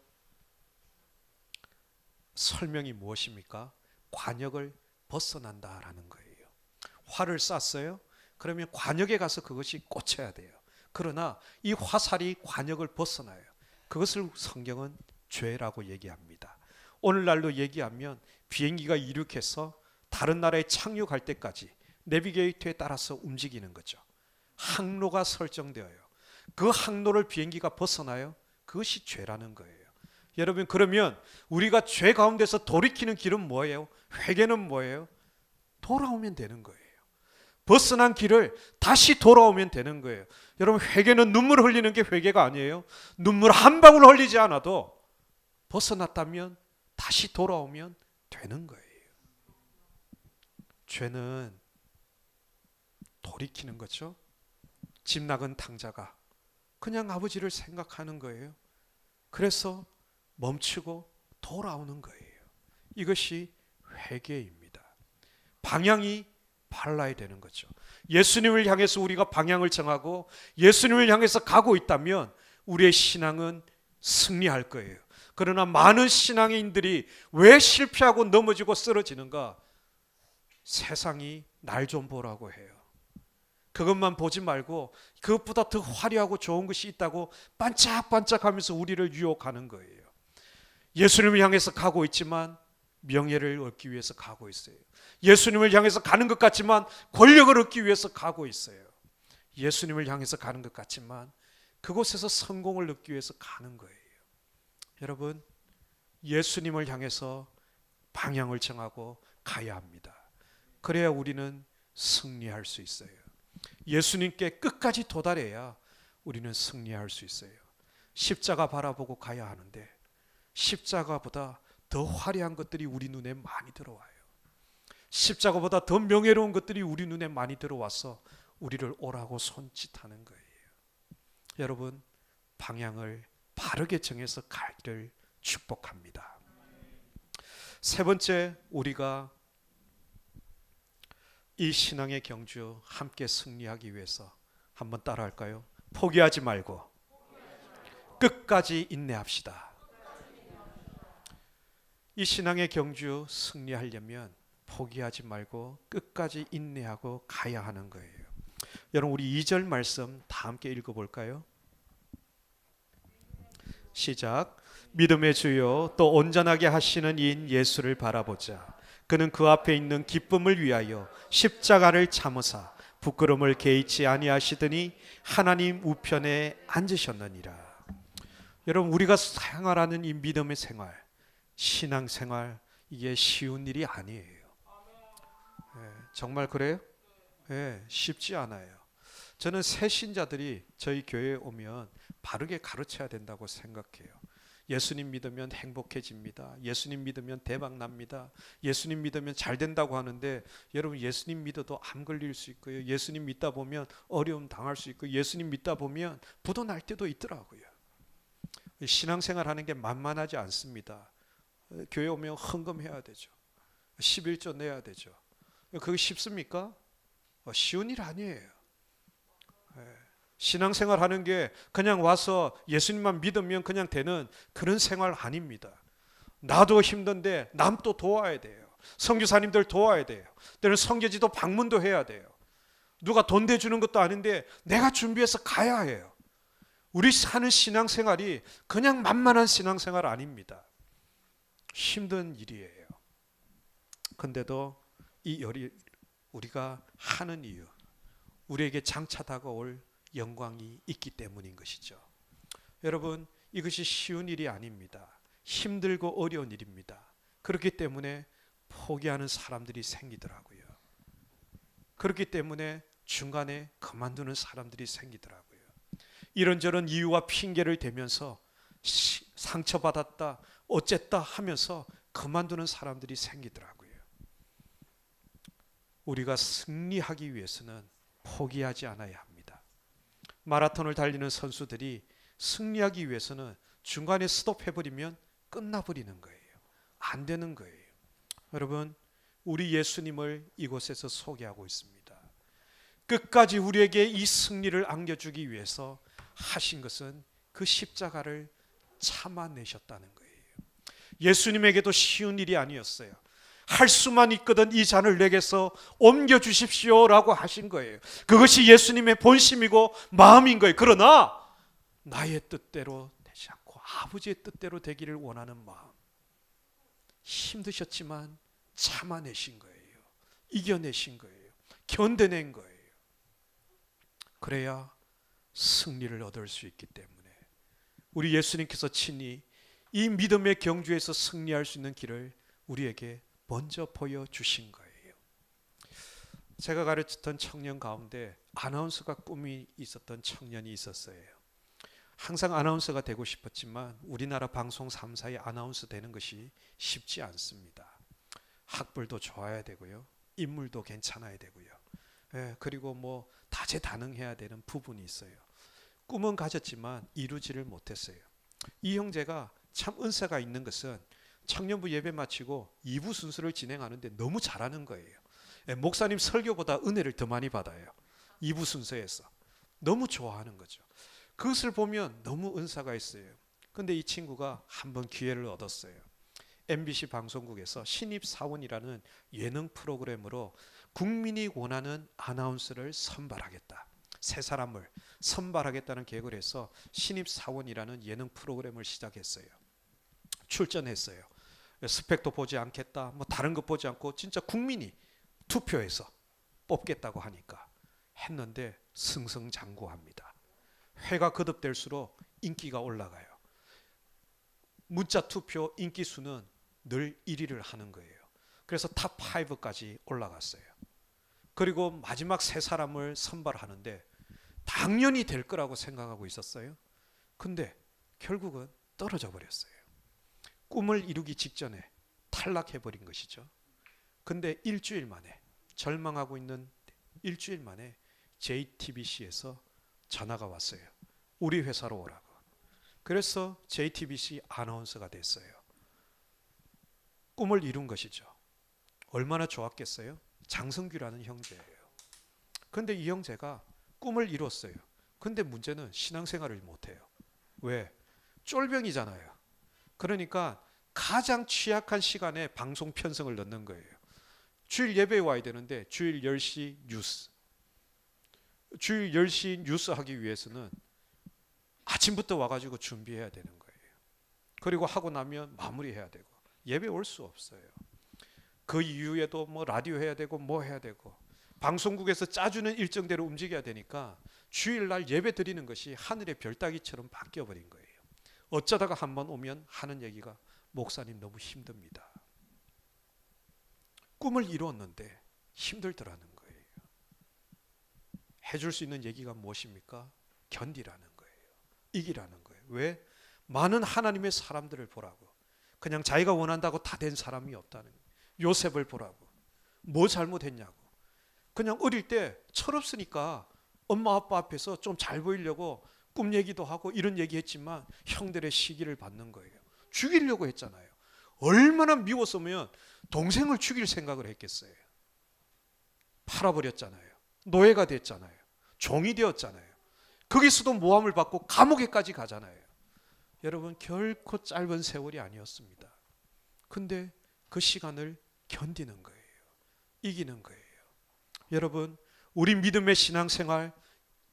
설명이 무엇입니까? 관역을 벗어난다라는 거예요. 활을 쐈어요? 그러면 관역에 가서 그것이 꽂혀야 돼요. 그러나 이 화살이 관역을 벗어나요. 그것을 성경은 죄라고 얘기합니다. 오늘날로 얘기하면 비행기가 이륙해서 다른 나라에 착륙할 때까지 내비게이터에 따라서 움직이는 거죠. 항로가 설정되어요. 그 항로를 비행기가 벗어나요. 그것이 죄라는 거예요. 여러분, 그러면 우리가 죄 가운데서 돌이키는 길은 뭐예요? 회개는 뭐예요? 돌아오면 되는 거예요. 벗어난 길을 다시 돌아오면 되는 거예요. 여러분, 회개는 눈물 흘리는 게 회개가 아니에요. 눈물 한 방울 흘리지 않아도 벗어났다면 다시 돌아오면 되는 거예요. 죄는 돌이키는 거죠. 집 나간 탕자가 그냥 아버지를 생각하는 거예요. 그래서 멈추고 돌아오는 거예요. 이것이 회개입니다. 방향이 달라야 되는 거죠. 예수님을 향해서 우리가 방향을 정하고 예수님을 향해서 가고 있다면 우리의 신앙은 승리할 거예요. 그러나 많은 신앙인들이 왜 실패하고 넘어지고 쓰러지는가? 세상이 날 좀 보라고 해요. 그것만 보지 말고 그것보다 더 화려하고 좋은 것이 있다고 반짝반짝하면서 우리를 유혹하는 거예요. 예수님을 향해서 가고 있지만 명예를 얻기 위해서 가고 있어요. 예수님을 향해서 가는 것 같지만 권력을 얻기 위해서 가고 있어요. 예수님을 향해서 가는 것 같지만 그곳에서 성공을 얻기 위해서 가는 거예요. 여러분, 예수님을 향해서 방향을 정하고 가야 합니다. 그래야 우리는 승리할 수 있어요. 예수님께 끝까지 도달해야 우리는 승리할 수 있어요. 십자가 바라보고 가야 하는데 십자가보다 더 화려한 것들이 우리 눈에 많이 들어와요. 십자가보다 더 명예로운 것들이 우리 눈에 많이 들어와서 우리를 오라고 손짓하는 거예요. 여러분, 방향을 바르게 정해서 가기를 축복합니다. 세 번째, 우리가 이 신앙의 경주 함께 승리하기 위해서 한번 따라할까요? 포기하지 말고 끝까지 인내합시다. 이 신앙의 경주 승리하려면 포기하지 말고 끝까지 인내하고 가야 하는 거예요. 여러분, 우리 2절 말씀 다 함께 읽어볼까요? 시작. 믿음의 주요 또 온전하게 하시는 이인 예수를 바라보자. 그는 그 앞에 있는 기쁨을 위하여 십자가를 참으사 부끄러움을 개의치 아니하시더니 하나님 우편에 앉으셨느니라. 여러분, 우리가 생활하는 이 믿음의 생활, 신앙생활, 이게 쉬운 일이 아니에요. 정말 그래요? 쉽지 않아요. 저는 새 신자들이 저희 교회에 오면 바르게 가르쳐야 된다고 생각해요. 예수님 믿으면 행복해집니다. 예수님 믿으면 대박 납니다. 예수님 믿으면 잘 된다고 하는데, 여러분, 예수님 믿어도 암 걸릴 수 있고요. 예수님 믿다 보면 어려움 당할 수 있고, 예수님 믿다 보면 부도 날 때도 있더라고요. 신앙생활 하는 게 만만하지 않습니다. 교회 오면 헌금해야 되죠. 11조 내야 되죠. 그게 쉽습니까? 쉬운 일 아니에요. 신앙생활 하는 게 그냥 와서 예수님만 믿으면 그냥 되는 그런 생활 아닙니다. 나도 힘든데 남 또 도와야 돼요. 선교사님들 도와야 돼요. 때로는 선교지도 방문도 해야 돼요. 누가 돈 대주는 것도 아닌데 내가 준비해서 가야 해요. 우리 사는 신앙생활이 그냥 만만한 신앙생활 아닙니다. 힘든 일이에요. 근데도 이 열이 우리가 하는 이유, 우리에게 장차 다가올 영광이 있기 때문인 것이죠. 여러분, 이것이 쉬운 일이 아닙니다. 힘들고 어려운 일입니다. 그렇기 때문에 포기하는 사람들이 생기더라고요. 그렇기 때문에 중간에 그만두는 사람들이 생기더라고요. 이런저런 이유와 핑계를 대면서 상처받았다, 어쨌다 하면서 그만두는 사람들이 생기더라고요. 우리가 승리하기 위해서는 포기하지 않아야 합니다. 마라톤을 달리는 선수들이 승리하기 위해서는 중간에 스톱해버리면 끝나버리는 거예요. 안 되는 거예요. 여러분, 우리 예수님을 이곳에서 소개하고 있습니다. 끝까지 우리에게 이 승리를 안겨주기 위해서 하신 것은 그 십자가를 참아내셨다는 거예요. 예수님에게도 쉬운 일이 아니었어요. 할 수만 있거든 이 잔을 내게서 옮겨주십시오라고 하신 거예요. 그것이 예수님의 본심이고 마음인 거예요. 그러나 나의 뜻대로 되지 않고 아버지의 뜻대로 되기를 원하는 마음, 힘드셨지만 참아내신 거예요. 이겨내신 거예요. 견뎌낸 거예요. 그래야 승리를 얻을 수 있기 때문에 우리 예수님께서 친히 이 믿음의 경주에서 승리할 수 있는 길을 우리에게 먼저 보여주신 거예요. 제가 가르쳤던 청년 가운데 아나운서가 꿈이 있었던 청년이 있었어요. 항상 아나운서가 되고 싶었지만 우리나라 방송 3사의 아나운서 되는 것이 쉽지 않습니다. 학벌도 좋아야 되고요. 인물도 괜찮아야 되고요. 그리고 뭐 다재다능해야 되는 부분이 있어요. 꿈은 가졌지만 이루지를 못했어요. 이 형제가 참 은사가 있는 것은 청년부 예배 마치고 2부 순서를 진행하는데 너무 잘하는 거예요. 목사님 설교보다 은혜를 더 많이 받아요. 2부 순서에서. 너무 좋아하는 거죠. 그것을 보면 너무 은사가 있어요. 근데 이 친구가 한번 기회를 얻었어요. MBC 방송국에서 신입사원이라는 예능 프로그램으로 국민이 원하는 아나운서를 선발하겠다. 새 사람을 선발하겠다는 계획을 해서 신입사원이라는 예능 프로그램을 시작했어요. 출전했어요. 스펙도 보지 않겠다. 뭐 다른 것 보지 않고 진짜 국민이 투표해서 뽑겠다고 하니까 했는데 승승장구합니다. 회가 거듭될수록 인기가 올라가요. 문자 투표 인기 수는 늘 1위를 하는 거예요. 그래서 탑 5까지 올라갔어요. 그리고 마지막 세 사람을 선발하는데 당연히 될 거라고 생각하고 있었어요. 근데 결국은 떨어져 버렸어요. 꿈을 이루기 직전에 탈락해 버린 것이죠. 근데 일주일 만에, 절망하고 있는 일주일 만에 JTBC에서 전화가 왔어요. 우리 회사로 오라고. 그래서 JTBC 아나운서가 됐어요. 꿈을 이룬 것이죠. 얼마나 좋았겠어요? 장성규라는 형제예요. 근데 이 형제가 꿈을 이뤘어요. 근데 문제는 신앙생활을 못해요. 왜? 쫄병이잖아요. 그러니까 가장 취약한 시간에 방송 편성을 넣는 거예요. 주일 예배에 와야 되는데 주일 10시 뉴스. 주일 10시 뉴스 하기 위해서는 아침부터 와가지고 준비해야 되는 거예요. 그리고 하고 나면 마무리해야 되고 예배 올 수 없어요. 그 이후에도 뭐 라디오 해야 되고 뭐 해야 되고 방송국에서 짜주는 일정대로 움직여야 되니까 주일날 예배 드리는 것이 하늘의 별 따기처럼 바뀌어 버린 거예요. 어쩌다가 한번 오면 하는 얘기가 목사님 너무 힘듭니다. 꿈을 이루었는데 힘들더라는 거예요. 해줄 수 있는 얘기가 무엇입니까? 견디라는 거예요. 이기라는 거예요. 왜? 많은 하나님의 사람들을 보라고. 그냥 자기가 원한다고 다 된 사람이 없다는 거예요. 요셉을 보라고. 뭐 잘못했냐고. 그냥 어릴 때 철없으니까 엄마 아빠 앞에서 좀 잘 보이려고 꿈 얘기도 하고 이런 얘기했지만 형들의 시기를 받는 거예요. 죽이려고 했잖아요. 얼마나 미웠으면 동생을 죽일 생각을 했겠어요. 팔아버렸잖아요. 노예가 됐잖아요. 종이 되었잖아요. 거기서도 모함을 받고 감옥에까지 가잖아요. 여러분 결코 짧은 세월이 아니었습니다. 근데 그 시간을 견디는 거예요. 이기는 거예요. 여러분 우리 믿음의 신앙생활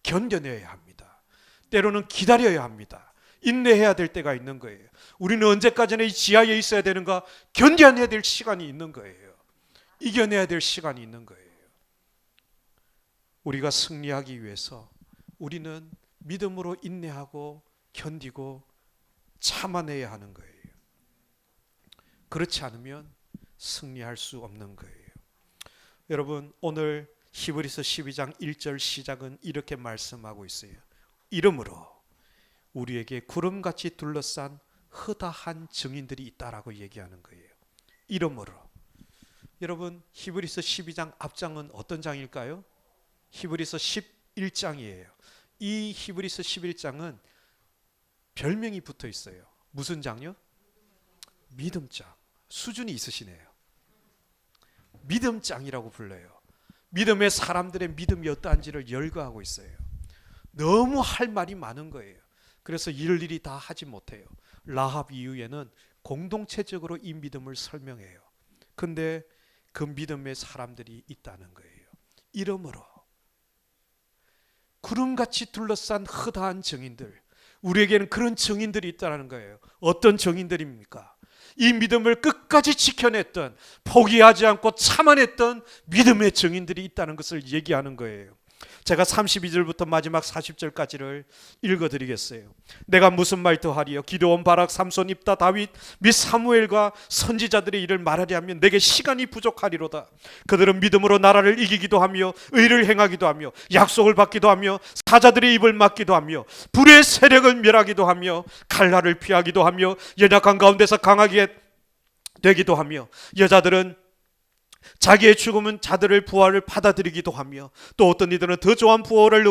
견뎌내야 합니다. 때로는 기다려야 합니다. 인내해야 될 때가 있는 거예요. 우리는 언제까지나 이 지하에 있어야 되는가? 견뎌내야 될 시간이 있는 거예요. 이겨내야 될 시간이 있는 거예요. 우리가 승리하기 위해서 우리는 믿음으로 인내하고 견디고 참아내야 하는 거예요. 그렇지 않으면 승리할 수 없는 거예요. 여러분 오늘 히브리서 12장 1절 시작은 이렇게 말씀하고 있어요. 이러므로 우리에게 구름같이 둘러싼 허다한 증인들이 있다라고 얘기하는 거예요. 이러므로 여러분 히브리서 12장 앞장은 어떤 장일까요? 히브리서 11장이에요. 이 히브리서 11장은 별명이 붙어 있어요. 무슨 장요? 믿음장. 수준이 있으시네요. 믿음장이라고 불러요. 믿음의 사람들의 믿음이 어떠한지를 열거하고 있어요. 너무 할 말이 많은 거예요. 그래서 일일이 다 하지 못해요. 라합 이후에는 공동체적으로 이 믿음을 설명해요. 근데 그 믿음의 사람들이 있다는 거예요. 이러므로 구름같이 둘러싼 허다한 증인들, 우리에게는 그런 증인들이 있다는 거예요. 어떤 증인들입니까? 이 믿음을 끝까지 지켜냈던, 포기하지 않고 참아냈던 믿음의 증인들이 있다는 것을 얘기하는 거예요. 제가 32절부터 마지막 40절까지를 읽어드리겠어요. 내가 무슨 말 더하리요? 기드온, 바락, 삼손, 입다, 다윗 및 사무엘과 선지자들의 일을 말하려 하면 내게 시간이 부족하리로다. 그들은 믿음으로 나라를 이기기도 하며 의를 행하기도 하며 약속을 받기도 하며 사자들의 입을 막기도 하며 불의 세력을 멸하기도 하며 칼날을 피하기도 하며 연약한 가운데서 강하게 되기도 하며 여자들은 자기의 죽음은 자들의 부활을 받아들이기도 하며 또 어떤 이들은 더 좋은 부활을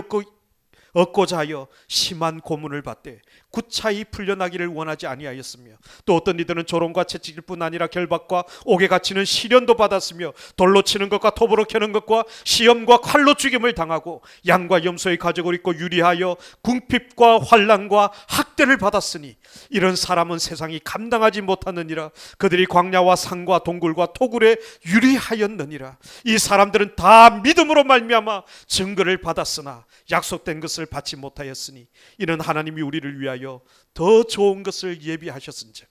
얻고자 하여 심한 고문을 받되 구차히 풀려나기를 원하지 아니하였으며 또 어떤 이들은 조롱과 채찍일 뿐 아니라 결박과 옥에 갇히는 시련도 받았으며 돌로 치는 것과 톱으로 캐는 것과 시험과 칼로 죽임을 당하고 양과 염소의 가죽을 입고 유리하여 궁핍과 환난과 학대를 받았으니 이런 사람은 세상이 감당하지 못하느니라. 그들이 광야와 산과 동굴과 토굴에 유리하였느니라. 이 사람들은 다 믿음으로 말미암아 증거를 받았으나 약속된 것을 받지 못하였으니 이는 하나님이 우리를 위하여 더 좋은 것을 예비하셨은즉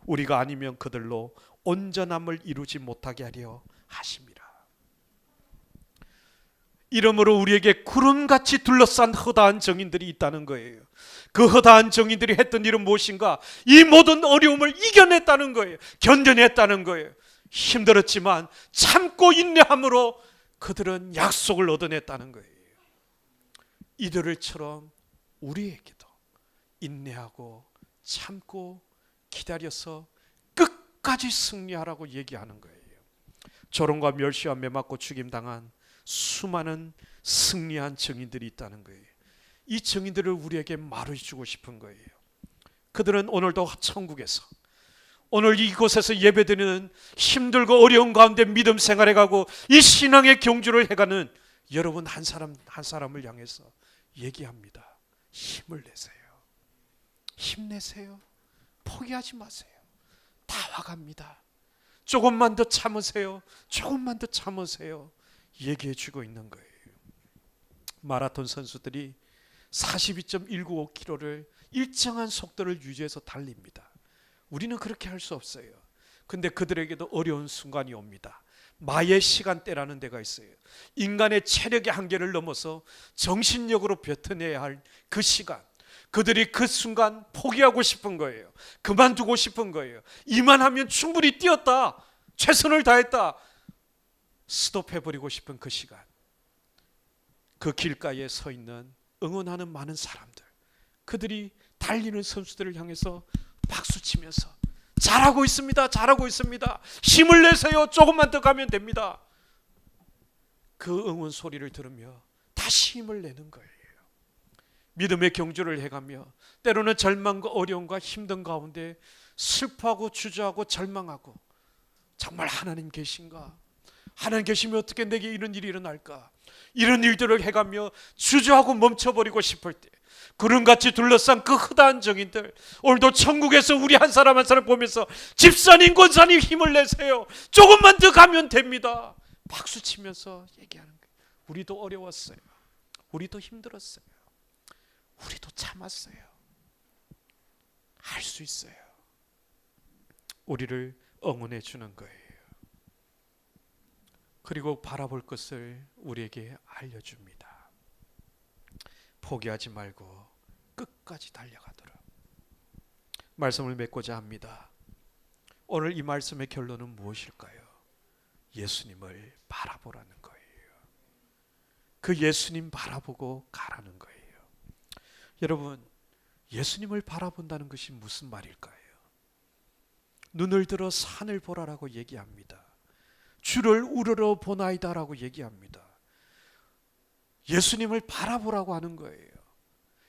우리가 아니면 그들로 온전함을 이루지 못하게 하려 하심이라. 이러므로 우리에게 구름같이 둘러싼 허다한 정인들이 있다는 거예요. 그 허다한 정인들이 했던 일은 무엇인가? 이 모든 어려움을 이겨냈다는 거예요. 견뎌냈다는 거예요. 힘들었지만 참고 인내함으로 그들은 약속을 얻어냈다는 거예요. 이들을처럼 우리에게도 인내하고 참고 기다려서 끝까지 승리하라고 얘기하는 거예요. 조롱과 멸시와 매맞고 죽임당한 수많은 승리한 증인들이 있다는 거예요. 이 증인들을 우리에게 말해주고 싶은 거예요. 그들은 오늘도 천국에서, 오늘 이곳에서 예배드리는 힘들고 어려운 가운데 믿음 생활해가고 이 신앙의 경주를 해가는 여러분 한 사람 한 사람을 향해서 얘기합니다. 힘을 내세요. 힘내세요. 포기하지 마세요. 다 와갑니다. 조금만 더 참으세요. 조금만 더 참으세요. 얘기해 주고 있는 거예요. 마라톤 선수들이 42.195km를 일정한 속도를 유지해서 달립니다. 우리는 그렇게 할 수 없어요. 근데 그들에게도 어려운 순간이 옵니다. 마의 시간대라는 데가 있어요. 인간의 체력의 한계를 넘어서 정신력으로 뱉어내야 할 그 시간, 그들이 그 순간 포기하고 싶은 거예요. 그만두고 싶은 거예요. 이만하면 충분히 뛰었다, 최선을 다했다, 스톱해버리고 싶은 그 시간, 그 길가에 서 있는 응원하는 많은 사람들, 그들이 달리는 선수들을 향해서 박수치면서 잘하고 있습니다, 잘하고 있습니다, 힘을 내세요, 조금만 더 가면 됩니다. 그 응원 소리를 들으며 다시 힘을 내는 거예요. 믿음의 경주를 해가며 때로는 절망과 어려움과 힘든 가운데 슬퍼하고 주저하고 절망하고, 정말 하나님 계신가? 하나님 계시면 어떻게 내게 이런 일이 일어날까? 이런 일들을 해가며 주저하고 멈춰버리고 싶을 때 구름같이 둘러싼 그 허다한 정인들, 오늘도 천국에서 우리 한 사람 한 사람 보면서 집사님 권사님 힘을 내세요, 조금만 더 가면 됩니다, 박수치면서 얘기하는 거예요. 우리도 어려웠어요. 우리도 힘들었어요. 우리도 참았어요. 할 수 있어요. 우리를 응원해 주는 거예요. 그리고 바라볼 것을 우리에게 알려줍니다. 포기하지 말고 끝까지 달려가도록 말씀을 맺고자 합니다. 오늘 이 말씀의 결론은 무엇일까요? 예수님을 바라보라는 거예요. 그 예수님 바라보고 가라는 거예요. 여러분, 예수님을 바라본다는 것이 무슨 말일까요? 눈을 들어 산을 보라라고 얘기합니다. 주를 우러러 보나이다라고 얘기합니다. 예수님을 바라보라고 하는 거예요.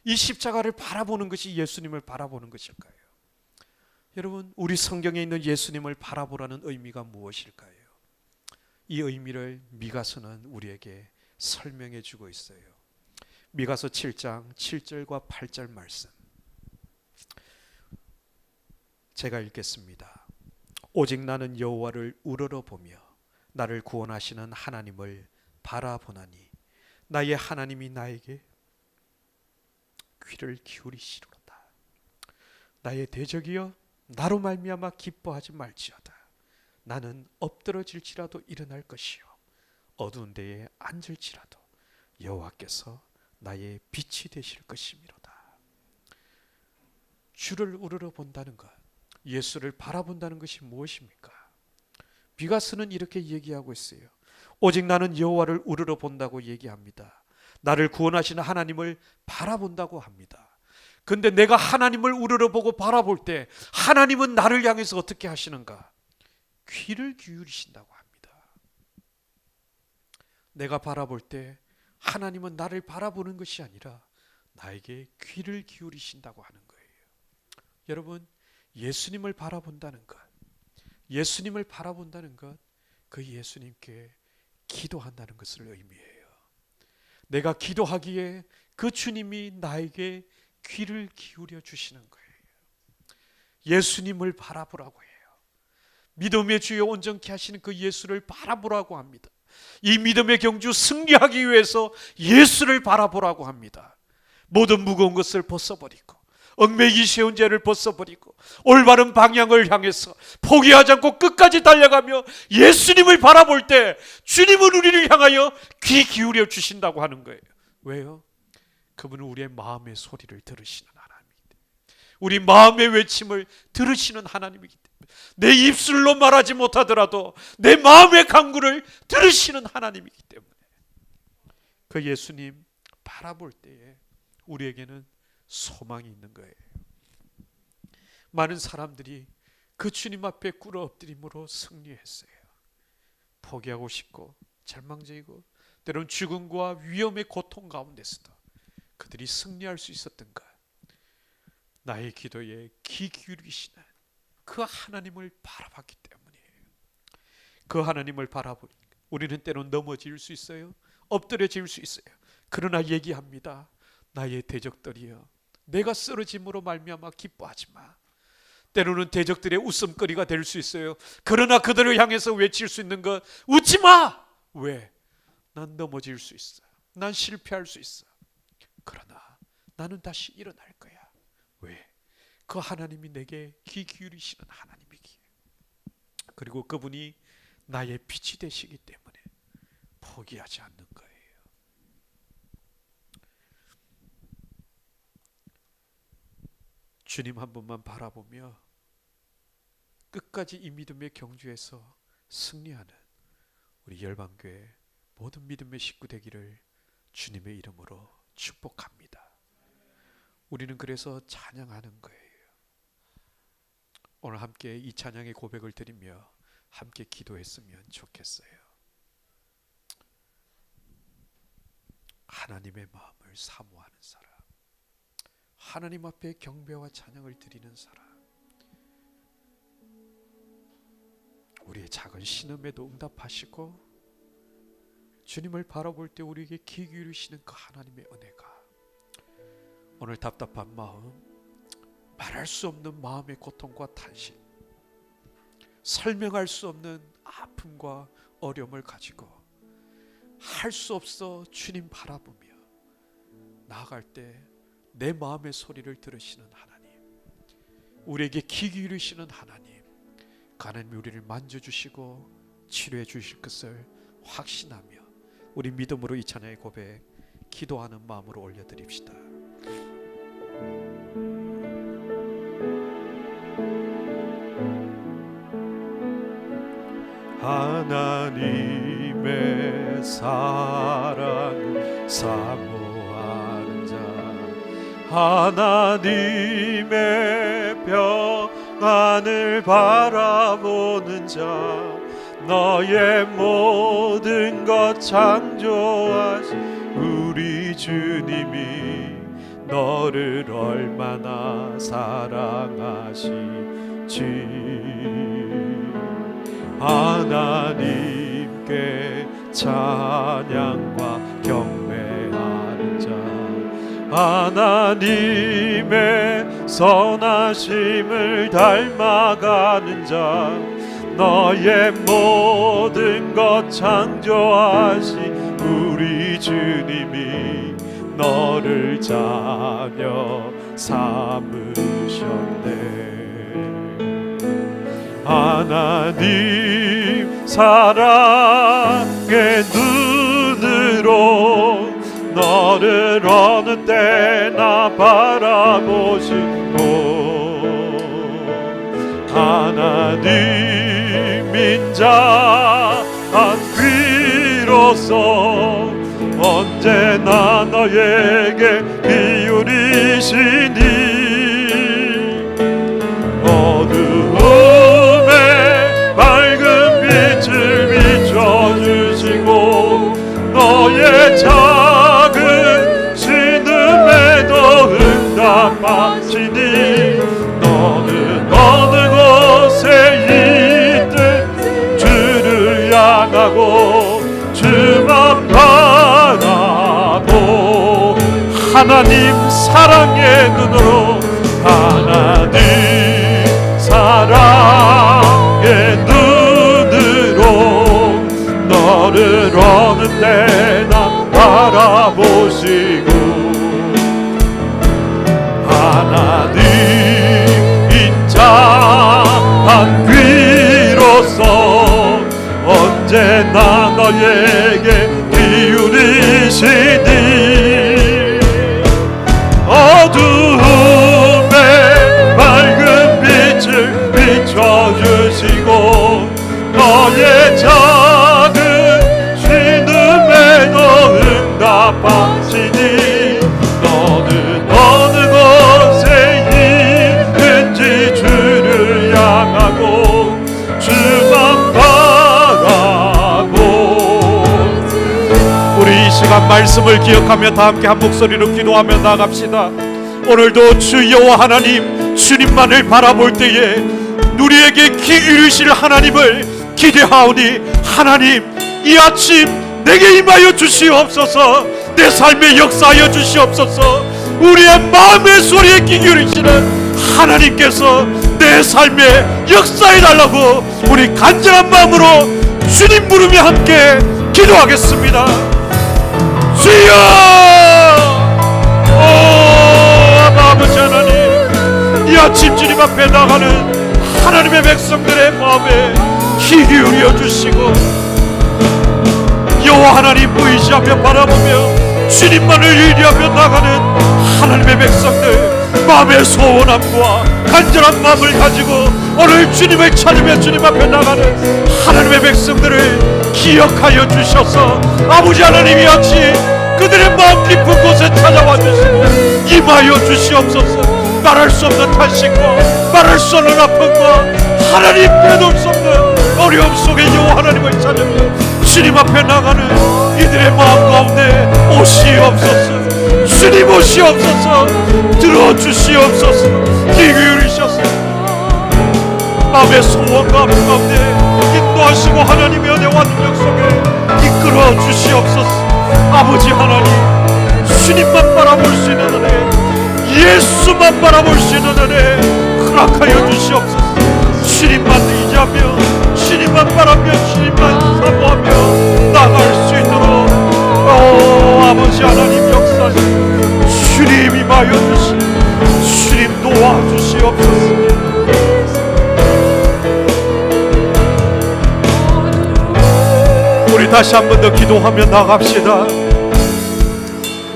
이 십자가를 바라보는 것이 예수님을 바라보는 것일까요? 여러분, 우리 성경에 있는 예수님을 바라보라는 의미가 무엇일까요? 이 의미를 미가서는 우리에게 설명해 주고 있어요. 미가서 7장 7절과 8절 말씀 제가 읽겠습니다. 오직 나는 여호와를 우러러보며 나를 구원하시는 하나님을 바라보나니 나의 하나님이 나에게 귀를 기울이시로다. 나의 대적이여 나로 말미암아 기뻐하지 말지어다. 나는 엎드러질지라도 일어날 것이요 어두운 데에 앉을지라도 여호와께서 나의 빛이 되실 것이미로다. 주를 우러러 본다는 것, 예수를 바라본다는 것이 무엇입니까? 비가스는 이렇게 얘기하고 있어요. 오직 나는 여호와를 우러러 본다고 얘기합니다. 나를 구원하시는 하나님을 바라본다고 합니다. 근데 내가 하나님을 우러러보고 바라볼 때 하나님은 나를 향해서 어떻게 하시는가? 귀를 기울이신다고 합니다. 내가 바라볼 때 하나님은 나를 바라보는 것이 아니라 나에게 귀를 기울이신다고 하는 거예요. 여러분, 예수님을 바라본다는 것, 예수님을 바라본다는 것, 그 예수님께 기도한다는 것을 의미해요. 내가 기도하기에 그 주님이 나에게 귀를 기울여 주시는 거예요. 예수님을 바라보라고 해요. 믿음의 주여 온전케 하시는 그 예수를 바라보라고 합니다. 이 믿음의 경주 승리하기 위해서 예수를 바라보라고 합니다. 모든 무거운 것을 벗어버리고 얽매기 쉬운 죄를 벗어버리고 올바른 방향을 향해서 포기하지 않고 끝까지 달려가며 예수님을 바라볼 때 주님은 우리를 향하여 귀 기울여 주신다고 하는 거예요. 왜요? 그분은 우리의 마음의 소리를 들으시는 하나님이기 때문에, 우리 마음의 외침을 들으시는 하나님이기 때문에, 내 입술로 말하지 못하더라도 내 마음의 간구를 들으시는 하나님이기 때문에 그 예수님 바라볼 때에 우리에게는 소망이 있는 거예요. 많은 사람들이 그 주님 앞에 꿇어 엎드림으로 승리했어요. 포기하고 싶고 절망적이고 때론 죽음과 위험의 고통 가운데서도 그들이 승리할 수 있었던 것, 나의 기도에 귀 기울이시는 그 하나님을 바라봤기 때문이에요. 그 하나님을 바라보니 우리는 때론 넘어질 수 있어요. 엎드려질 수 있어요. 그러나 얘기합니다. 나의 대적들이여, 내가 쓰러짐으로 말미암아 기뻐하지 마. 때로는 대적들의 웃음거리가 될 수 있어요. 그러나 그들을 향해서 외칠 수 있는 것, 웃지 마! 왜? 난 넘어질 수 있어. 난 실패할 수 있어. 그러나 나는 다시 일어날 거야. 왜? 그 하나님이 내게 귀 기울이시는 하나님이기에, 그리고 그분이 나의 빛이 되시기 때문에 포기하지 않는 거예요. 주님 한 분만 바라보며 끝까지 이 믿음의 경주에서 승리하는 우리 열방교회 모든 믿음의 식구 되기를 주님의 이름으로 축복합니다. 우리는 그래서 찬양하는 거예요. 오늘 함께 이 찬양의 고백을 드리며 함께 기도했으면 좋겠어요. 하나님의 마음을 사모하는 사람, 하나님 앞에 경배와 찬양을 드리는 사람, 우리의 작은 신음에도 응답하시고 주님을 바라볼 때 우리에게 귀 기울이시는 그 하나님의 은혜가 오늘 답답한 마음, 말할 수 없는 마음의 고통과 탄식, 설명할 수 없는 아픔과 어려움을 가지고 할 수 없어 주님 바라보며 나아갈 때 내 마음의 소리를 들으시는 하나님, 우리에게 귀 기울이시는 하나님, 그 하나님이 우리를 만져주시고 치료해 주실 것을 확신하며 우리 믿음으로 이 찬양의 고백 기도하는 마음으로 올려드립시다. 하나님의 사랑 사모하는 자, 하나님의 평안을 바라보는 자, 너의 모든 것 창조하신 우리 주님이 너를 얼마나 사랑하시지. 하나님께 찬양과 경배하는 자, 하나님의 선하심을 닮아가는 자, 너의 모든 것 창조하신 우리 주님이 너를 자녀 삼으셨네. 하나님 사랑의 눈으로 너를 어느 때나 바라보시고, 하나님 인자 귀로서 언제나 너에게 기울이시니, 어두움에 밝은 빛을 비춰주시고 너의 작은 신음에도 응답하시니, 너는 어느 곳에 있든 주를 향하고 주만 바라보. 하나님 사랑의 눈으로, 하나님 사랑의 눈으로 너를 어느 때나 바라보시고, 하나님 하나님인 자한 비로소 언제나 너에게 기울이시니 어두움에 밝은 빛을 비춰주시고 너의 작은 신음에도 응답하시니 너는 어느 곳에 있는지 주를 향하고 주만 바라보. 우리 이 시간 말씀을 기억하며 다 함께 한 목소리로 기도하며 나갑시다. 오늘도 주 여호와 하나님 주님만을 바라볼 때에 우리에게 기울이실 하나님을 기대하오니 하나님 이 아침 내게 임하여 주시옵소서. 내 삶에 역사하여 주시옵소서. 우리의 마음의 소리에 귀 기울이시는 하나님께서 내 삶에 역사해 달라고 우리 간절한 마음으로 주님 부르며 함께 기도하겠습니다. 주여! 오 아버지 하나님, 이 아침 주님 앞에 나가는 하나님의 백성들의 마음에 귀 기울여 주시고 여호와 하나님 의지하며 바라보며 주님만을 의지하며 나가는 하나님의 백성들 마음의 소원함과 간절한 마음을 가지고 오늘 주님을 찾으며 주님 앞에 나가는 하나님의 백성들을 기억하여 주셔서 아버지 하나님이 같이 그들의 마음 깊은 곳에 찾아와 주시고 임하여 주시옵소서. 말할 수 없는 탄식과 말할 수 없는 아픔과 하나님 빼놓을 수 없는 어려움 속에 여호와 하나님을 찾으며 주님 앞에 나가는 이들의 마음 가운데 오시옵소서. 주님 오시옵소서. 들어주시옵소서. 귀 기울이셔서 마음의 소원과 아픔 가운데 인도하시고 하나님의 은혜와 능력 속에 이끌어 주시옵소서. 아버지 하나님 주님만 바라볼 수 있는 은혜, 예수만 바라볼 수 있는 은혜 허락하여 주시옵소서. 주님만 의지하며 주님만 바라며 주님만 사모하며 나갈 수 있도록 아버지 하나님 역사하시고 주님 임하여 주시고 주님 도와주시옵소서. 우리 다시 한 번 더 기도하며 나갑시다.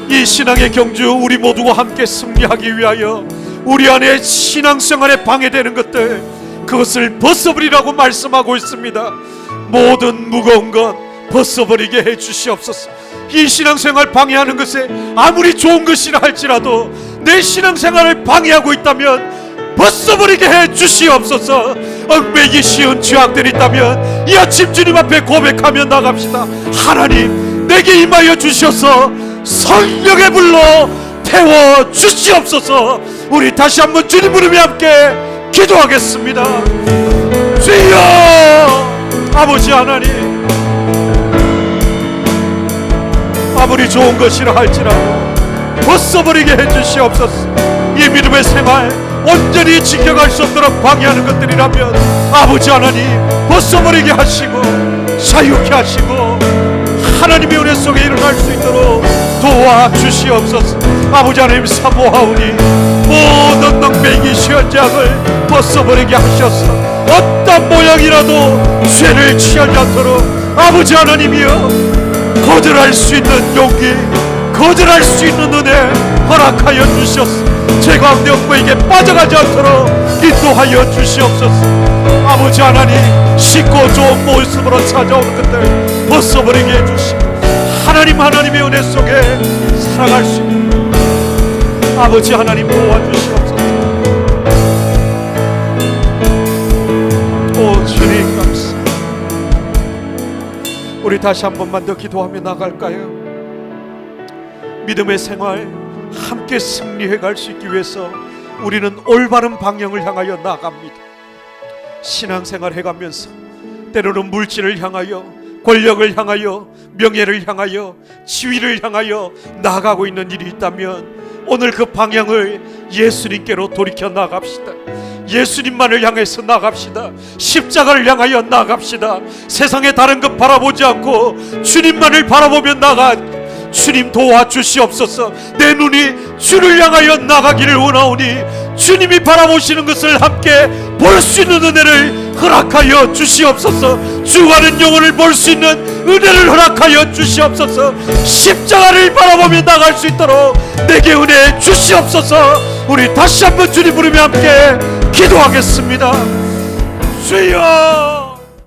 이 신앙의 경주 우리 모두가 함께 승리하기 위하여 우리 안에 신앙생활에 방해되는 것들 그것을 벗어버리라고 말씀하고 있습니다. 모든 무거운 것 벗어버리게 해주시옵소서. 이 신앙생활 방해하는 것에 아무리 좋은 것이라 할지라도 내 신앙생활을 방해하고 있다면 벗어버리게 해주시옵소서. 얽매이기 쉬운 죄악들이 있다면 이 아침 주님 앞에 고백하며 나갑시다. 하나님 내게 임하여 주셔서 성령의 불로 태워 주시옵소서. 우리 다시 한번 주님 부르며 함께 기도하겠습니다. 주여! 아버지 하나님 아무리 좋은 것이라 할지라도 벗어버리게 해주시옵소서. 이 믿음의 생활 온전히 지켜갈 수 없도록 방해하는 것들이라면 아버지 하나님 벗어버리게 하시고 자유케 하시고 하나님의 은혜 속에 일어날 수 있도록 도와주시옵소서. 아버지 하나님 사모하오니 모든 넉매이기 쉬운 죄악을 벗어버리게 하셔서 어떤 모양이라도 죄를 취하지 않도록 아버지 하나님이여 거절할 수 있는 용기 거절할 수 있는 은혜 허락하여 주시옵소서. 제 가운데 옥보에게 빠져가지 않도록 인도하여 주시옵소서. 아버지 하나님 쉽고 좋은 모습으로 찾아오는 것들 벗어버리게 해주시고 하나님의 은혜 속에 살아갈 수 있는 아버지 하나님 도와주시옵소서. 오 주님 감사합니다. 우리 다시 한 번만 더 기도하며 나갈까요? 믿음의 생활 함께 승리해 갈 수 있기 위해서 우리는 올바른 방향을 향하여 나갑니다. 신앙생활 해가면서 때로는 물질을 향하여 권력을 향하여 명예를 향하여 지위를 향하여 나가고 있는 일이 있다면 오늘 그 방향을 예수님께로 돌이켜 나갑시다. 예수님만을 향해서 나갑시다. 십자가를 향하여 나갑시다. 세상의 다른 것 바라보지 않고 주님만을 바라보며 나가 주님 도와주시옵소서. 내 눈이 주를 향하여 나가기를 원하오니 주님이 바라보시는 것을 함께 볼 수 있는 은혜를 허락하여 주시옵소서. 죽어가는 영혼을 볼 수 있는 은혜를 허락하여 주시옵소서. 십자가를 바라보며 나갈 수 있도록 내게 은혜 주시옵소서. 우리 다시 한번 주님 부르며 함께 기도하겠습니다. 주여.